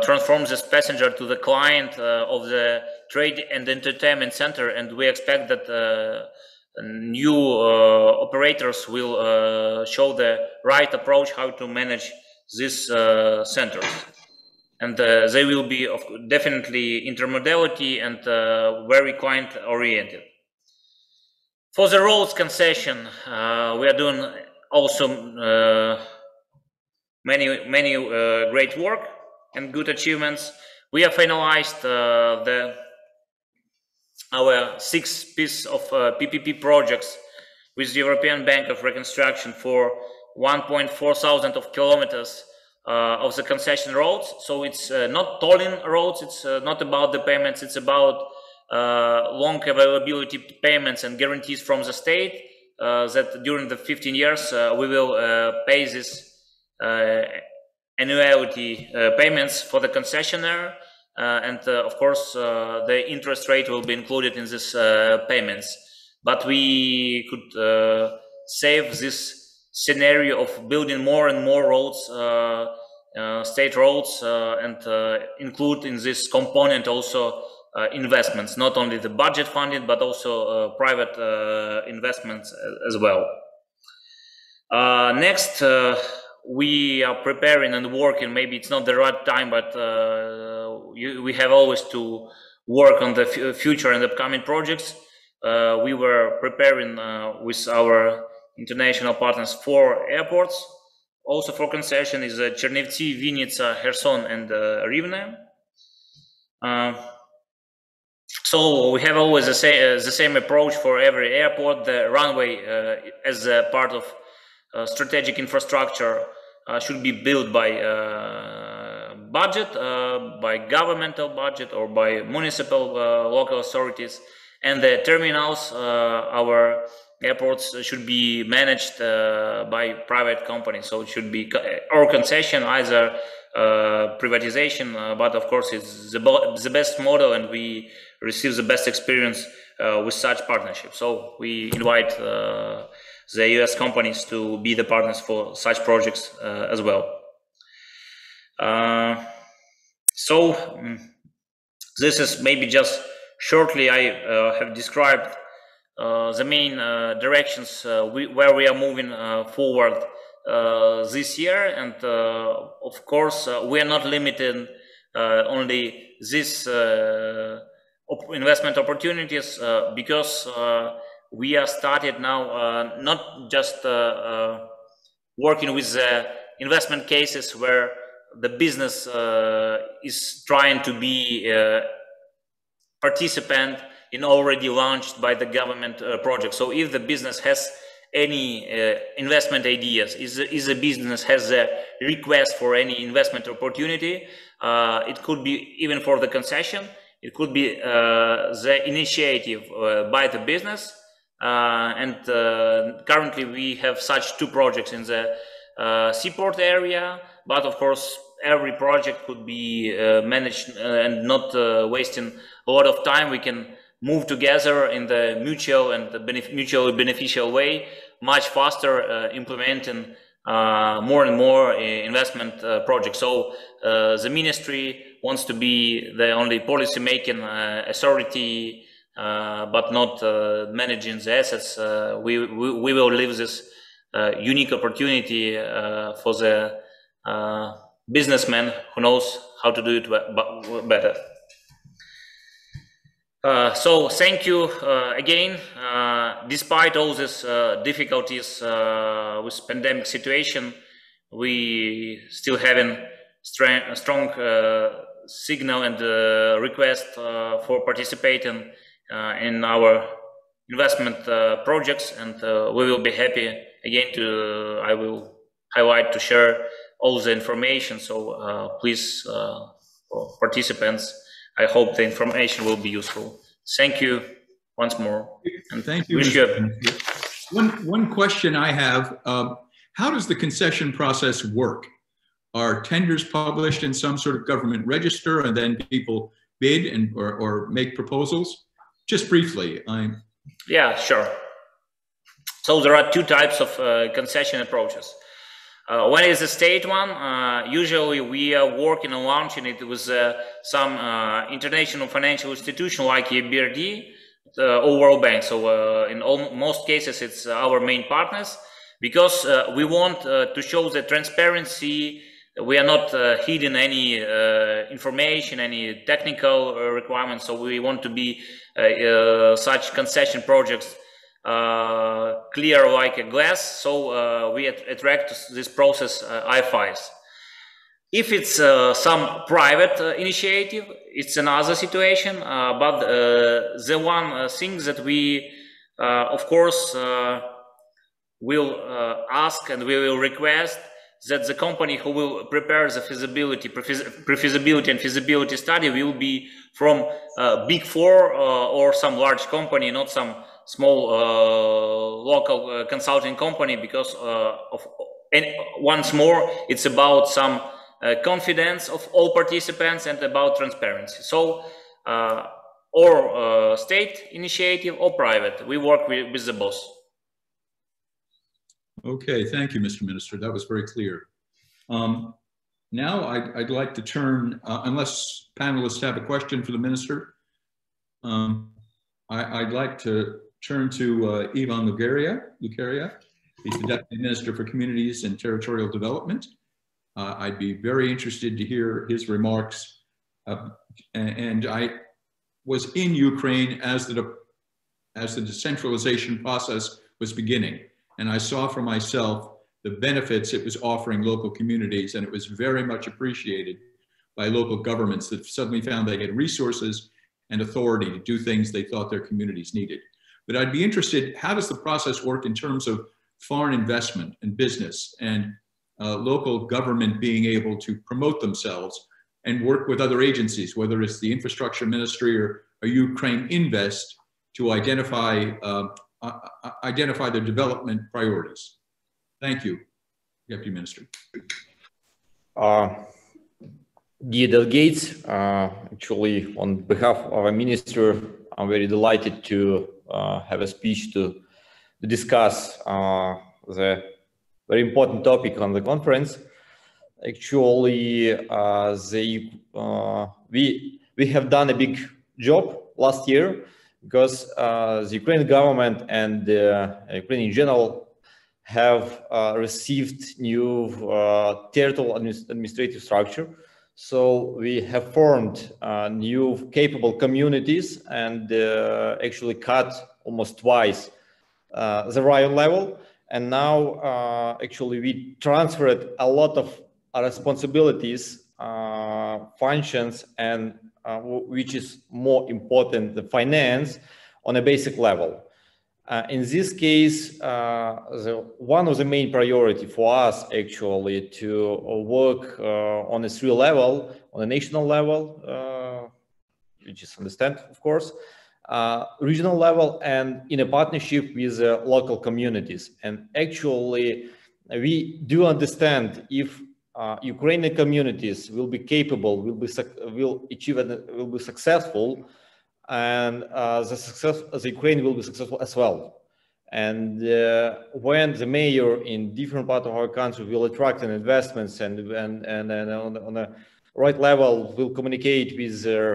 transform this passenger to the client of the trade and entertainment center, and we expect that new operators will show the right approach how to manage these centers, and they will be definitely intermodality and very client oriented. For the roads concession, we are doing also many great work and good achievements. We have finalized our 6th piece of PPP projects with the European Bank of Reconstruction for 1.4 thousand of kilometers of the concession roads. So it's not tolling roads, it's not about the payments, it's about long availability payments and guarantees from the state that during the 15 years we will pay this annuity payments for the concessionaire, and of course the interest rate will be included in this payments. But we could save this scenario of building more and more roads, state roads, and include in this component also investments, not only the budget funded, but also private investments as well. Next, we are preparing and working, maybe it's not the right time, but we have always to work on the future and upcoming projects. We were preparing with our international partners 4 airports. Also for concession is Chernivtsi, Vinnytsia, Kherson, and Rivne. So we have always the same approach for every airport. The runway as a part of strategic infrastructure should be built by budget, by governmental budget, or by municipal local authorities. And the terminals, our airports, should be managed by private companies. So it should be or concession, either privatization, but of course it's the best model, and we receive the best experience with such partnerships. So we invite the US companies to be the partners for such projects as well. So this is maybe just shortly I have described the main directions where we are moving forward this year, and of course we are not limited only this investment opportunities, because we are started now not just working with the investment cases where the business is trying to be participant in already launched by the government project. So if the business has any investment ideas, is the business has a request for any investment opportunity, it could be even for the concession, it could be the initiative by the business, and currently we have such 2 projects in the seaport area, but of course every project could be managed and not wasting a lot of time. We can move together in the mutual and mutually beneficial way, much faster, implementing more and more investment projects. So the ministry wants to be the only policy making authority, but not managing the assets. We will leave this unique opportunity for the businessman who knows how to do it better. So thank you again. Despite all these difficulties with pandemic situation, we still having a strong signal and request for participating in our investment projects, and we will be happy again to I will highlight to share all the information. So please, participants, I hope the information will be useful. Thank you once more, and thank you. One question I have: how does the concession process work? Are tenders published in some sort of government register, and then people bid and or make proposals? Just briefly. Yeah, sure. So there are two types of concession approaches. One is the state one. Usually we are working on launching it with some international financial institution like EBRD or World Bank. So in most cases, it's our main partners, because we want to show the transparency. We are not hiding any information, any technical requirements. So we want to be such concession projects clear like a glass. So we attract this process IFIs. If it's some private initiative, it's another situation. But the one thing that we, of course, will ask and we will request that the company who will prepare the pre-feasibility and feasibility study will be from Big Four or some large company, not some small local consulting company, because and once more, it's about some confidence of all participants and about transparency. So, or state initiative or private, we work with the both. Okay, thank you, Mr. Minister. That was very clear. Now I'd like to turn, unless panelists have a question for the Minister, I'd like to turn to Ivan Lugaria. He's the Deputy Minister for Communities and Territorial Development. I'd be very interested to hear his remarks. And I was in Ukraine as the decentralization process was beginning. And I saw for myself the benefits it was offering local communities, and it was very much appreciated by local governments that suddenly found they had resources and authority to do things they thought their communities needed. But I'd be interested, how does the process work in terms of foreign investment and business and local government being able to promote themselves and work with other agencies, whether it's the Infrastructure Ministry or Ukraine Invest, to identify the development priorities? Thank you, Deputy Minister. Dear delegates, actually, on behalf of our minister, I'm very delighted to have a speech to discuss the very important topic on the conference. Actually, we have done a big job last year, because the Ukrainian government and Ukraine in general have received new territorial administrative structure. So we have formed new capable communities and actually cut almost twice the riot level. And now actually we transferred a lot of responsibilities, functions, and which is more important, the finance, on a basic level. In this case, one of the main priority for us actually to work on a three level, on a national level, which is understand, of course, regional level, and in a partnership with local communities. And actually, we do understand if Ukrainian communities will be capable, will be successful, and the Ukraine will be successful as well. And when the mayor in different parts of our country will attract investments and on the right level will communicate with their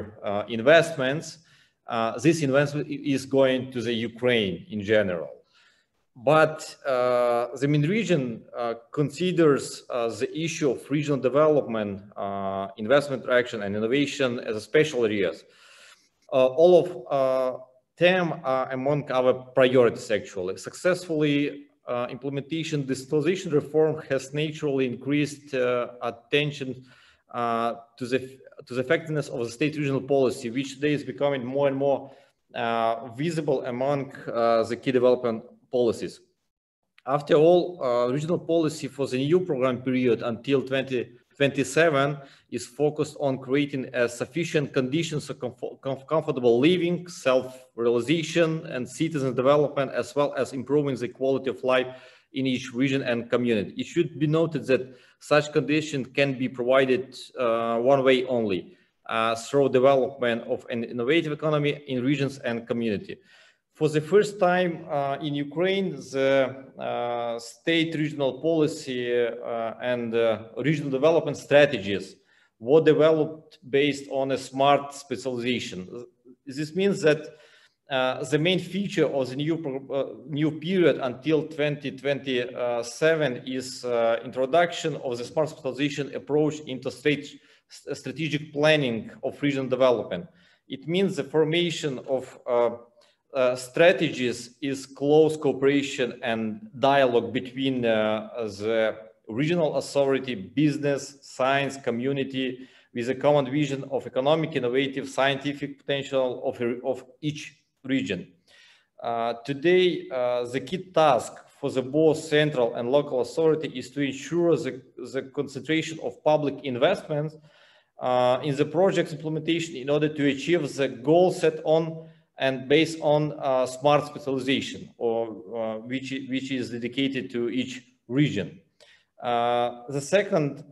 investments, this investment is going to the Ukraine in general. But the main region considers the issue of regional development, investment action, and innovation as a special areas. All of them are among our priorities, actually. Successfully implementation, decentralization reform has naturally increased attention to the effectiveness of the state regional policy, which today is becoming more and more visible among the key development policies. After all, regional policy for the new program period until 2027 is focused on creating sufficient conditions of comfortable living, self-realization, and citizen development, as well as improving the quality of life in each region and community. It should be noted that such conditions can be provided one way only, through development of an innovative economy in regions and community. For the first time in Ukraine, the state regional policy and regional development strategies were developed based on a smart specialization. This means that the main feature of the new period until 2027 is introduction of the smart specialization approach into strategic planning of regional development. It means the formation of strategies is close cooperation and dialogue between the regional authority, business, science, community, with a common vision of economic, innovative, scientific potential of each region. Today, the key task for the both central and local authority is to ensure the concentration of public investments in the project implementation in order to achieve the goal set on and based on smart specialization, or which is dedicated to each region. The second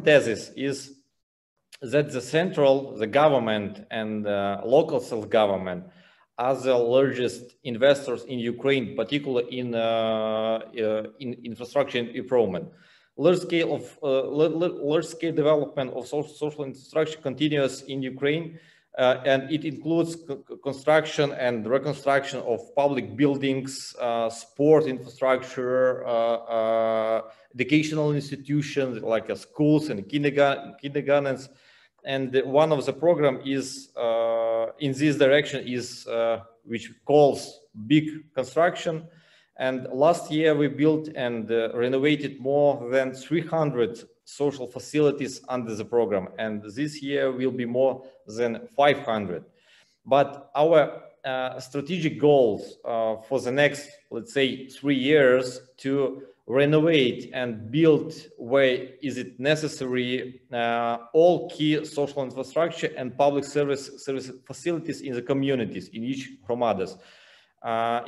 thesis is that the government and local self-government are the largest investors in Ukraine, particularly in infrastructure improvement. Large-scale development of social infrastructure continues in Ukraine. And it includes construction and reconstruction of public buildings, sport infrastructure, educational institutions like schools and kindergartens. And one of the program is in this direction is which calls big construction. And last year we built and renovated more than 300 social facilities under the program, and this year will be more than 500. But our strategic goals for the next, let's say, 3 years to renovate and build where is it necessary all key social infrastructure and public service facilities in the communities in each hromadas.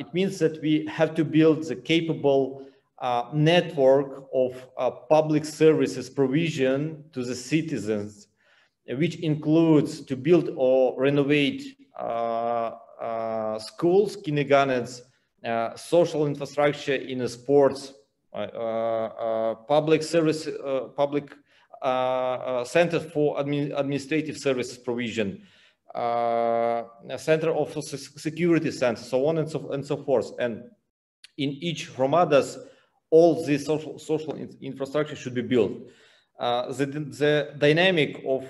It means that we have to build the capable network of public services provision to the citizens, which includes to build or renovate schools, kindergartens, social infrastructure in sports, public service, public center for administrative services provision, center of security center, so on and so forth. And in each hromadas, all this social infrastructure should be built. The dynamic of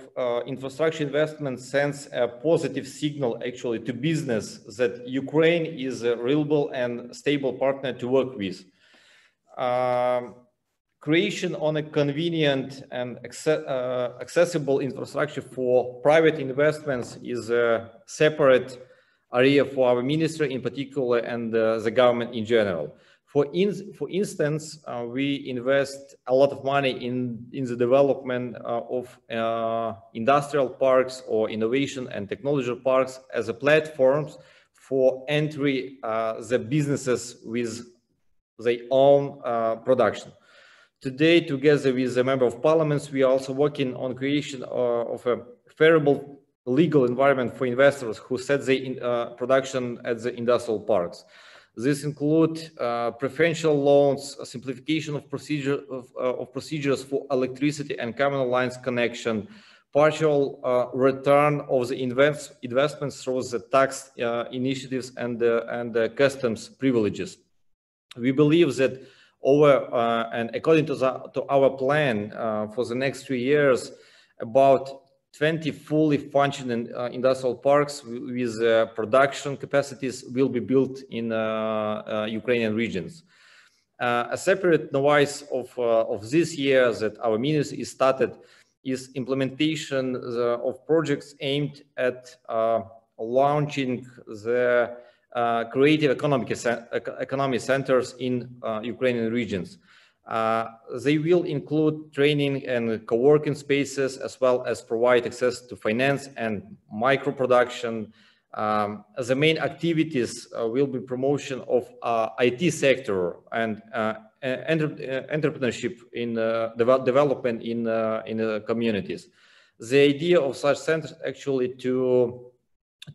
infrastructure investment sends a positive signal actually to business that Ukraine is a reliable and stable partner to work with. Creation on a convenient and accessible infrastructure for private investments is a separate area for our ministry in particular and the government in general. For instance, we invest a lot of money in the development of industrial parks or innovation and technology parks as a platforms for entry the businesses with their own production. Today, together with the Member of Parliament, we are also working on creation of a favorable legal environment for investors who set the production at the industrial parks. This includes preferential loans, a simplification of procedures for electricity and communal lines connection, partial return of the investments through the tax initiatives and customs privileges. We believe that and according to our plan for the next 3 years, about 20 fully functioning industrial parks with production capacities will be built in Ukrainian regions. A separate noise of this year that our ministry is started is implementation of projects aimed at launching the creative economy centers in Ukrainian regions. They will include training and co-working spaces, as well as provide access to finance and micro production. The main activities will be promotion of IT sector and entrepreneurship in development in communities. The idea of such centers actually to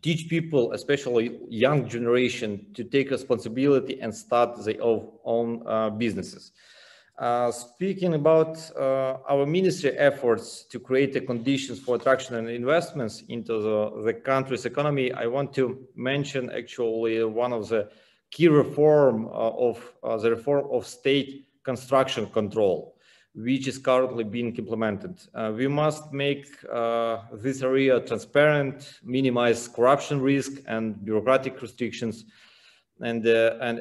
teach people, especially young generation, to take responsibility and start their own businesses. Speaking about our ministry efforts to create the conditions for attraction and investments into the country's economy, I want to mention actually one of the key reform of the reform of state construction control, which is currently being implemented. We must make this area transparent, minimize corruption risk and bureaucratic restrictions. And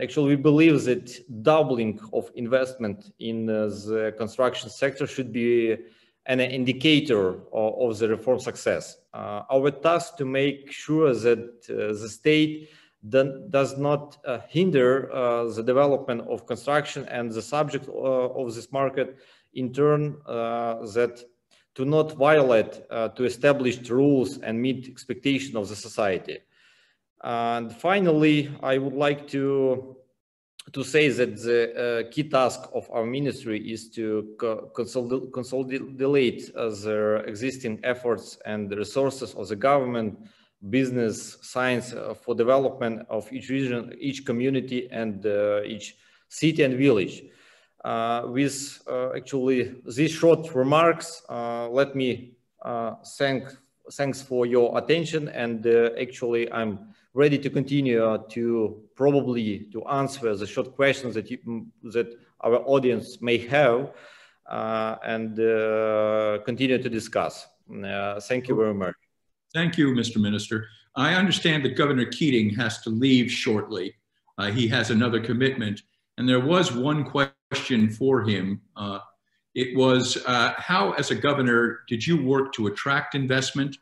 actually, we believe that doubling of investment in the construction sector should be an indicator of the reform success. Our task to make sure that the state does not hinder the development of construction and the subject of this market, in turn, that do not violate to established rules and meet expectations of the society. And finally, I would like to say that the key task of our ministry is to consolidate their existing efforts and the resources of the government, business, science for development of each region, each community, and each city and village. With actually these short remarks, let me thanks for your attention, and actually I'm ready to continue to answer the short questions that our audience may have, and continue to discuss. Thank you very much. Thank you, Mr. Minister. I understand that Governor Keating has to leave shortly. He has another commitment, and there was one question for him. It was, how, as a governor, did you work to attract investment?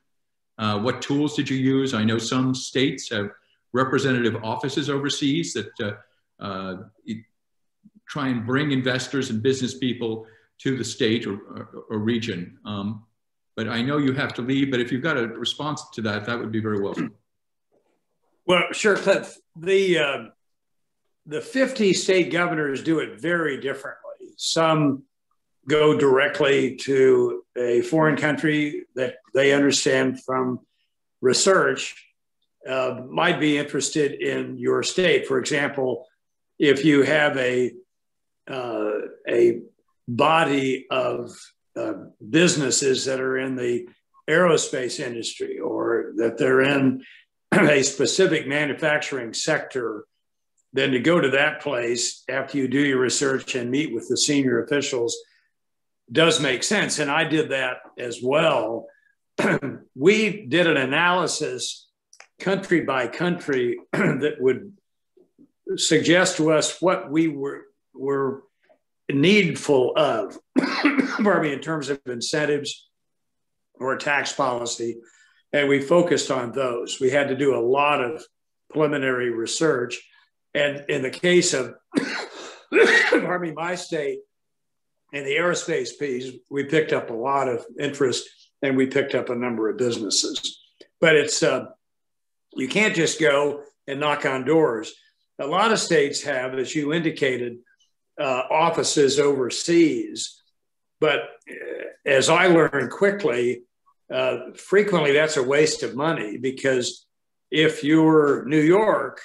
What tools did you use? I know some states have representative offices overseas that try and bring investors and business people to the state or region. But I know you have to leave, but if you've got a response to that, that would be very welcome. Well, sure, Cliff. The 50 state governors do it very differently. Some go directly to a foreign country that they understand from research, might be interested in your state. For example, if you have a body of businesses that are in the aerospace industry, or that they're in a specific manufacturing sector, then to go to that place after you do your research and meet with the senior officials does make sense. And I did that as well. We did an analysis country by country that would suggest to us what we were needful of, pardon me, in terms of incentives or tax policy. And we focused on those. We had to do a lot of preliminary research. And in the case of, pardon me, my state, in the aerospace piece, we picked up a lot of interest, and we picked up a number of businesses. But it's, you can't just go and knock on doors. A lot of states have, as you indicated, offices overseas. But as I learned quickly, frequently that's a waste of money, because if you're New York,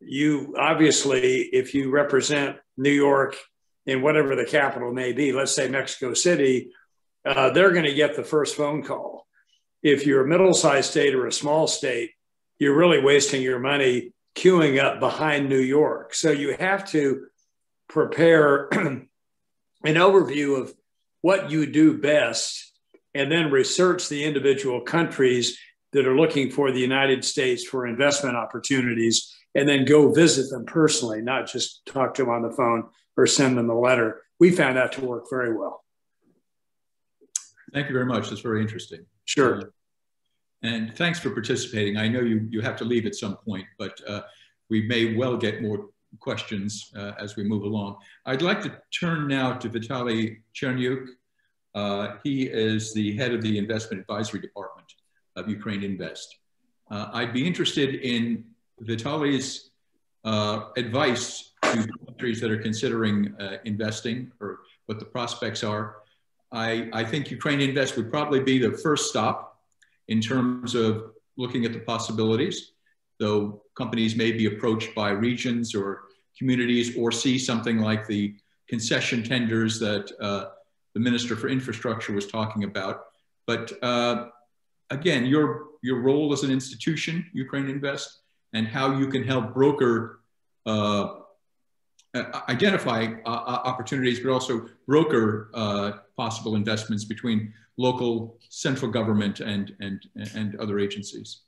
you obviously, if you represent New York in whatever the capital may be, let's say Mexico City, they're going to get the first phone call. If you're a middle-sized state or a small state, you're really wasting your money queuing up behind New York. So you have to prepare an overview of what you do best, and then research the individual countries that are looking for the United States for investment opportunities, and then go visit them personally, not just talk to them on the phone or send them a letter. We found that to work very well. Thank you very much. That's very interesting. Sure. And thanks for participating. I know you have to leave at some point, but we may well get more questions as we move along. I'd like to turn now to Vitaly Chernyuk. He is the head of the Investment Advisory Department of Ukraine Invest. I'd be interested in Vitaly's advice to countries that are considering investing, or what the prospects are. I think Ukraine Invest would probably be the first stop in terms of looking at the possibilities, though companies may be approached by regions or communities, or see something like the concession tenders that the Minister for Infrastructure was talking about. But again, your role as an institution, Ukraine Invest, and how you can help broker, identify opportunities, but also broker possible investments between local, central government and other agencies.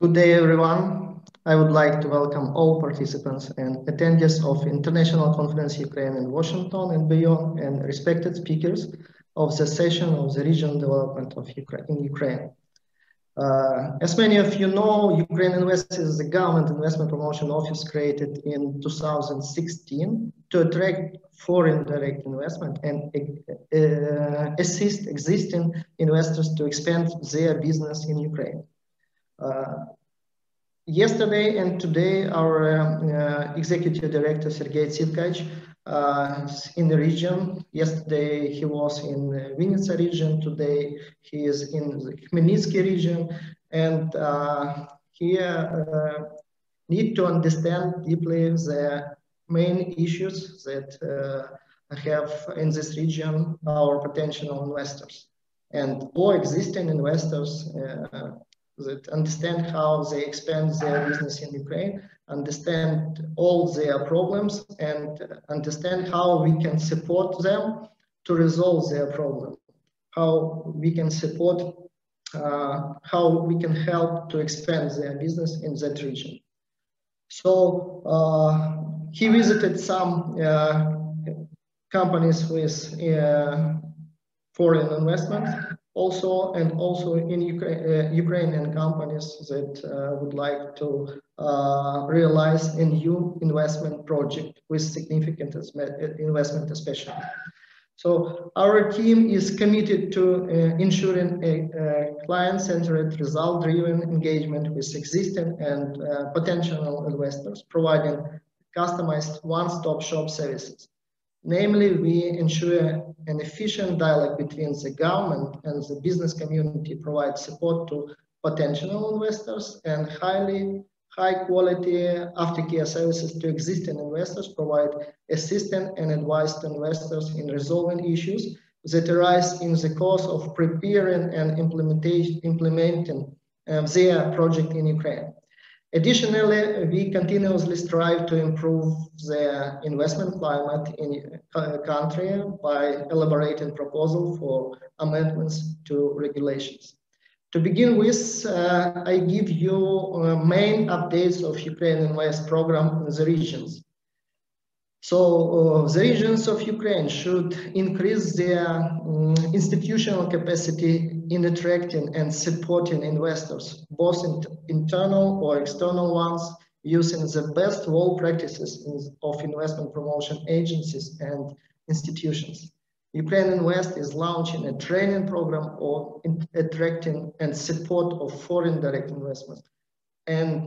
Good day, everyone. I would like to welcome all participants and attendees of International Conference Ukraine in Washington and beyond, and respected speakers of the session of the regional development of Ukraine. As many of you know, Ukraine Invest is the government investment promotion office created in 2016 to attract foreign direct investment and assist existing investors to expand their business in Ukraine. Yesterday and today, our executive director, Sergei Tsivkach, in the region. Yesterday, he was in the Vinnytsia region. Today, he is in the Khmelnytsky region. And here, need to understand deeply the main issues that have in this region our potential investors. And all existing investors that understand how they expand their business in Ukraine, understand all their problems, and understand how we can support them to resolve their problem, how we can support, how we can help to expand their business in that region. So he visited some companies with foreign investment, also in Ukrainian companies that would like to realize a new investment project with significant investment especially. So our team is committed to ensuring a client-centered, result-driven engagement with existing and potential investors, providing customized one-stop shop services. Namely, we ensure an efficient dialogue between the government and the business community, provide support to potential investors, and high-quality aftercare services to existing investors, provide assistance and advice to investors in resolving issues that arise in the course of preparing and implementing their project in Ukraine. Additionally, we continuously strive to improve the investment climate in the country by elaborating proposals for amendments to regulations. To begin with, I give you main updates of Ukraine Invest program in the regions. So the regions of Ukraine should increase their institutional capacity in attracting and supporting investors, both internal or external ones, using the best world practices of investment promotion agencies and institutions. Ukraine Invest is launching a training program on attracting and support of foreign direct investment and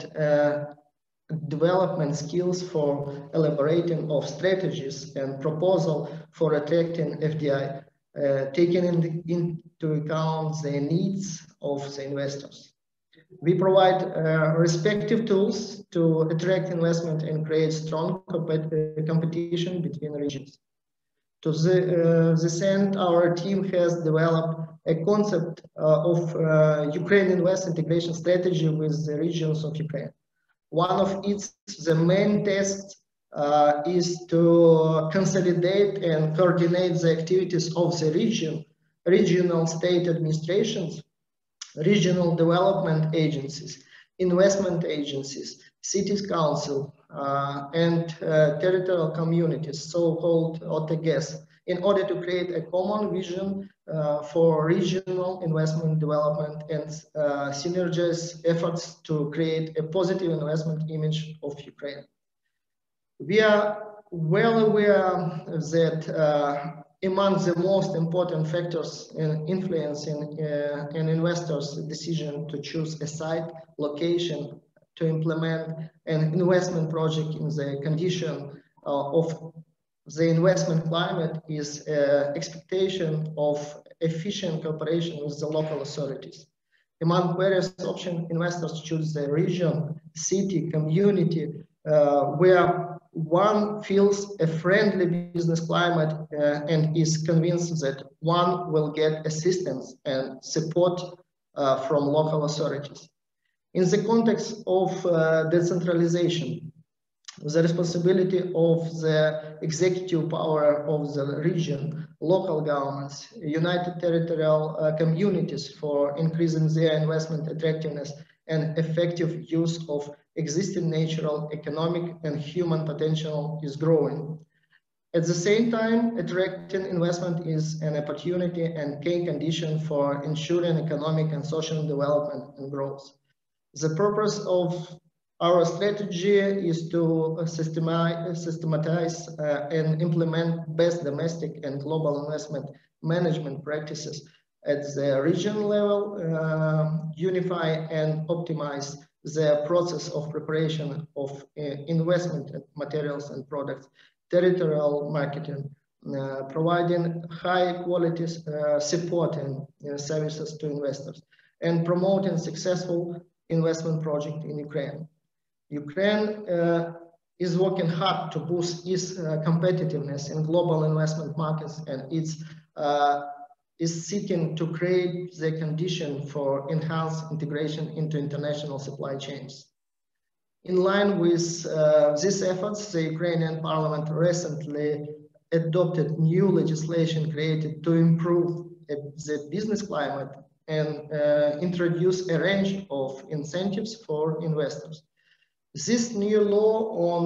development skills for elaborating of strategies and proposal for attracting FDI, taking into account the needs of the investors. We provide respective tools to attract investment and create strong competition between regions. To this end, our team has developed a concept of Ukraine Invest integration strategy with the regions of Ukraine. One of the main tasks is to consolidate and coordinate the activities of the regional state administrations, regional development agencies, investment agencies, cities council, and territorial communities, so-called OTGs, in order to create a common vision for regional investment development and synergize efforts to create a positive investment image of Ukraine. We are well aware that among the most important factors in influencing an investor's decision to choose a site, location, to implement an investment project in the condition of the investment climate is expectation of efficient cooperation with the local authorities. Among various options, investors choose the region, city, community, where one feels a friendly business climate and is convinced that one will get assistance and support from local authorities. In the context of decentralization, the responsibility of the executive power of the region, local governments, united territorial communities for increasing their investment attractiveness and effective use of existing natural, economic, and human potential is growing. At the same time, attracting investment is an opportunity and key condition for ensuring economic and social development and growth. The purpose of our strategy is to systematize and implement best domestic and global investment management practices at the regional level, unify and optimize the process of preparation of investment materials and products, territorial marketing, providing high quality support and services to investors, and promoting successful investment project in Ukraine. Ukraine is working hard to boost its competitiveness in global investment markets, and is seeking to create the condition for enhanced integration into international supply chains. In line with these efforts, the Ukrainian parliament recently adopted new legislation created to improve the business climate and introduce a range of incentives for investors. This new law on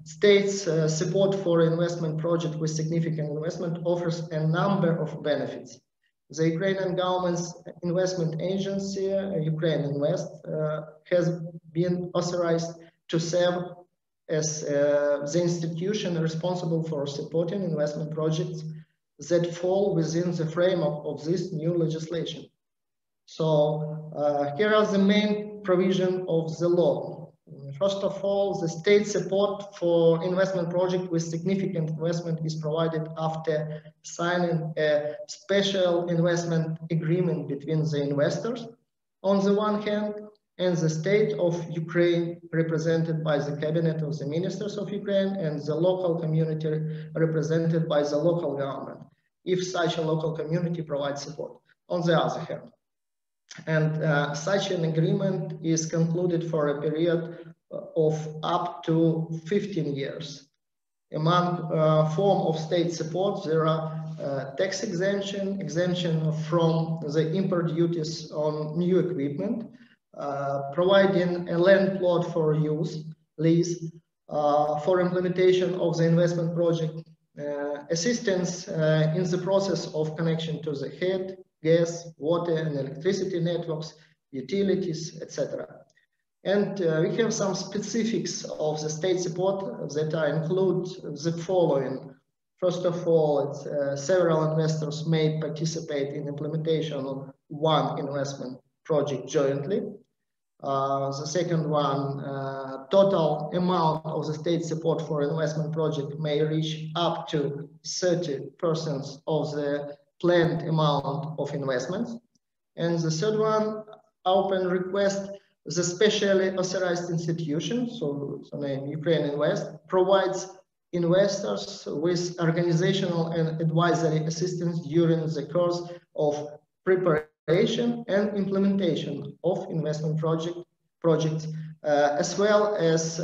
states' support for investment project with significant investment offers a number of benefits. The Ukrainian government's investment agency, Ukraine Invest, has been authorized to serve as the institution responsible for supporting investment projects that fall within the framework of this new legislation. So here are the main provisions of the law. First of all, the state support for investment project with significant investment is provided after signing a special investment agreement between the investors on the one hand and the state of Ukraine, represented by the cabinet of the ministers of Ukraine, and the local community represented by the local government, if such a local community provides support on the other hand. And such an agreement is concluded for a period of up to 15 years. Among form of state support, there are tax exemption from the import duties on new equipment, providing a land plot for use, lease, for implementation of the investment project, assistance in the process of connection to the head, gas, water, and electricity networks, utilities, etc. And we have some specifics of the state support that include the following. First of all, several investors may participate in implementation of one investment project jointly. The second one, total amount of the state support for investment project may reach up to 30% of the planned amount of investments. And the third one, open request, the specially authorized institution, so named Ukraine Invest, provides investors with organizational and advisory assistance during the course of preparation and implementation of investment projects, as well as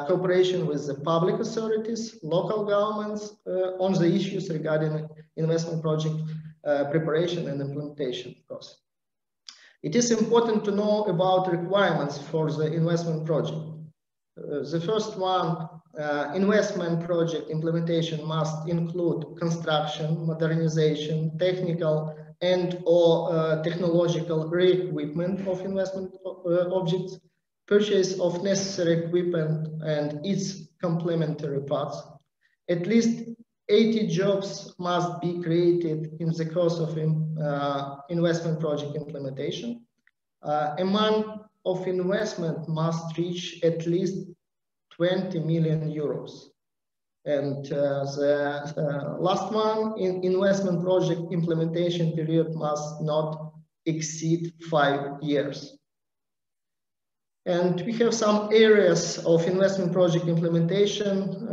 cooperation with the public authorities, local governments on the issues regarding investment project preparation and implementation process. It is important to know about requirements for the investment project. The first one, investment project implementation must include construction, modernization, technical and/or technological re-equipment of investment objects, purchase of necessary equipment and its complementary parts. At least 80 jobs must be created in the course of investment project implementation. Amount of investment must reach at least 20 million euros. And the last one, investment project implementation period must not exceed 5 years. And we have some areas of investment project implementation.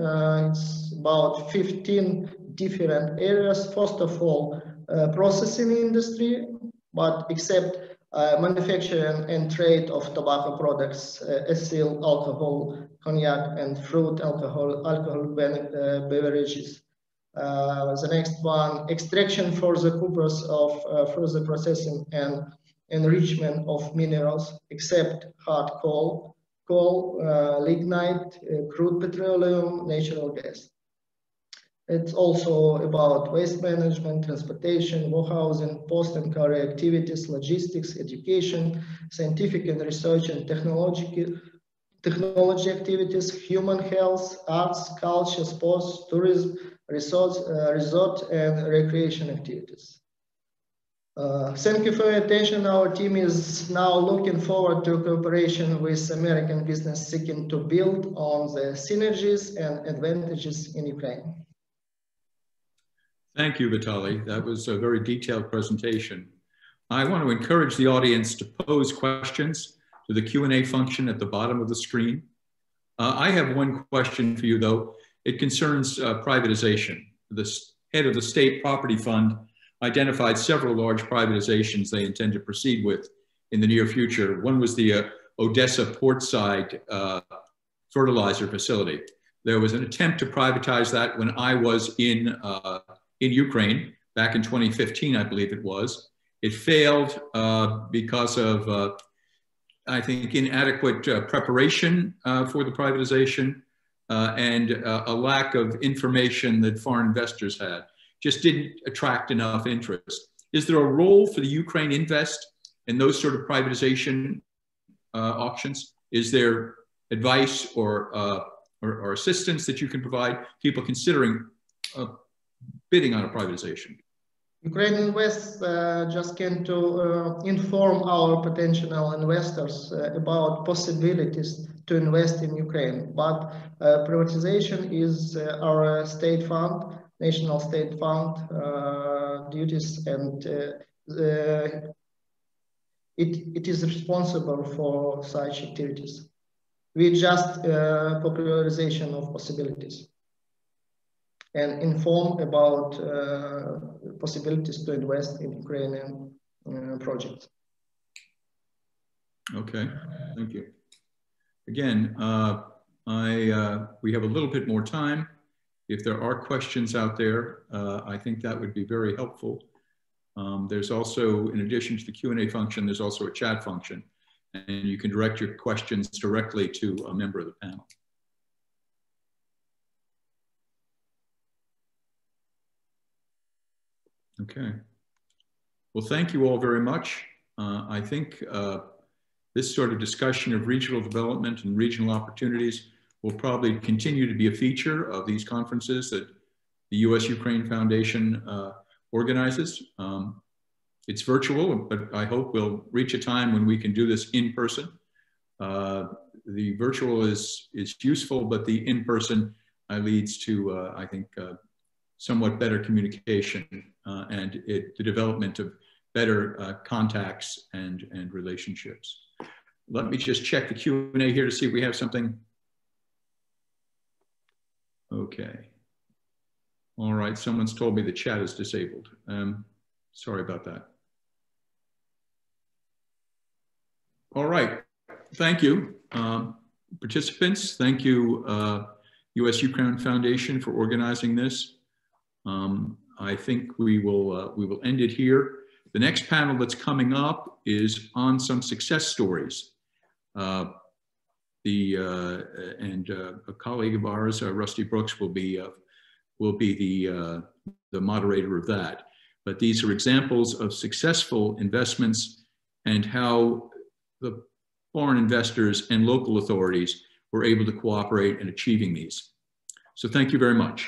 It's about 15 different areas. First of all, processing industry, but except manufacturing and trade of tobacco products, ethyl alcohol, cognac, and fruit alcohol beverages. The next one, extraction for the purpose of further processing and enrichment of minerals, except hard coal, lignite, crude petroleum, natural gas. It's also about waste management, transportation, warehousing, post and carry activities, logistics, education, scientific and research and technology activities, human health, arts, culture, sports, tourism, resort and recreation activities. Thank you for your attention. Our team is now looking forward to cooperation with American business seeking to build on the synergies and advantages in Ukraine. Thank you, Vitaly. That was a very detailed presentation. I want to encourage the audience to pose questions to the Q&A function at the bottom of the screen. I have one question for you, though. It concerns privatization. The head of the State Property Fund identified several large privatizations they intend to proceed with in the near future. One was the Odessa portside fertilizer facility. There was an attempt to privatize that when I was in Ukraine back in 2015, I believe it was. It failed because of, I think, inadequate preparation for the privatization and a lack of information that foreign investors had. Just didn't attract enough interest. Is there a role for the Ukraine Invest in those sort of privatization auctions? Is there advice or assistance that you can provide people considering bidding on a privatization? Ukraine Invest just came to inform our potential investors about possibilities to invest in Ukraine. But privatization is our state fund, national state fund duties, and it is responsible for such activities. We just popularization of possibilities and inform about possibilities to invest in Ukrainian projects. Okay, thank you. Again, we have a little bit more time. If there are questions out there, I think that would be very helpful. There's also, in addition to the Q&A function, there's also a chat function, and you can direct your questions directly to a member of the panel. Okay. Well, thank you all very much. I think this sort of discussion of regional development and regional opportunities will probably continue to be a feature of these conferences that the U.S.-Ukraine Foundation organizes. It's virtual, but I hope we'll reach a time when we can do this in person. The virtual is useful, but the in-person leads to, I think, somewhat better communication and the development of better contacts and relationships. Let me just check the Q&A here to see if we have something. Okay. All right, someone's told me the chat is disabled. Sorry about that. All right, thank you. Participants, thank you, U.S.-Ukraine Foundation for organizing this. I think we will end it here. The next panel that's coming up is on some success stories. a colleague of ours, Rusty Brooks, will be the moderator of that. But these are examples of successful investments and how the foreign investors and local authorities were able to cooperate in achieving these. So thank you very much.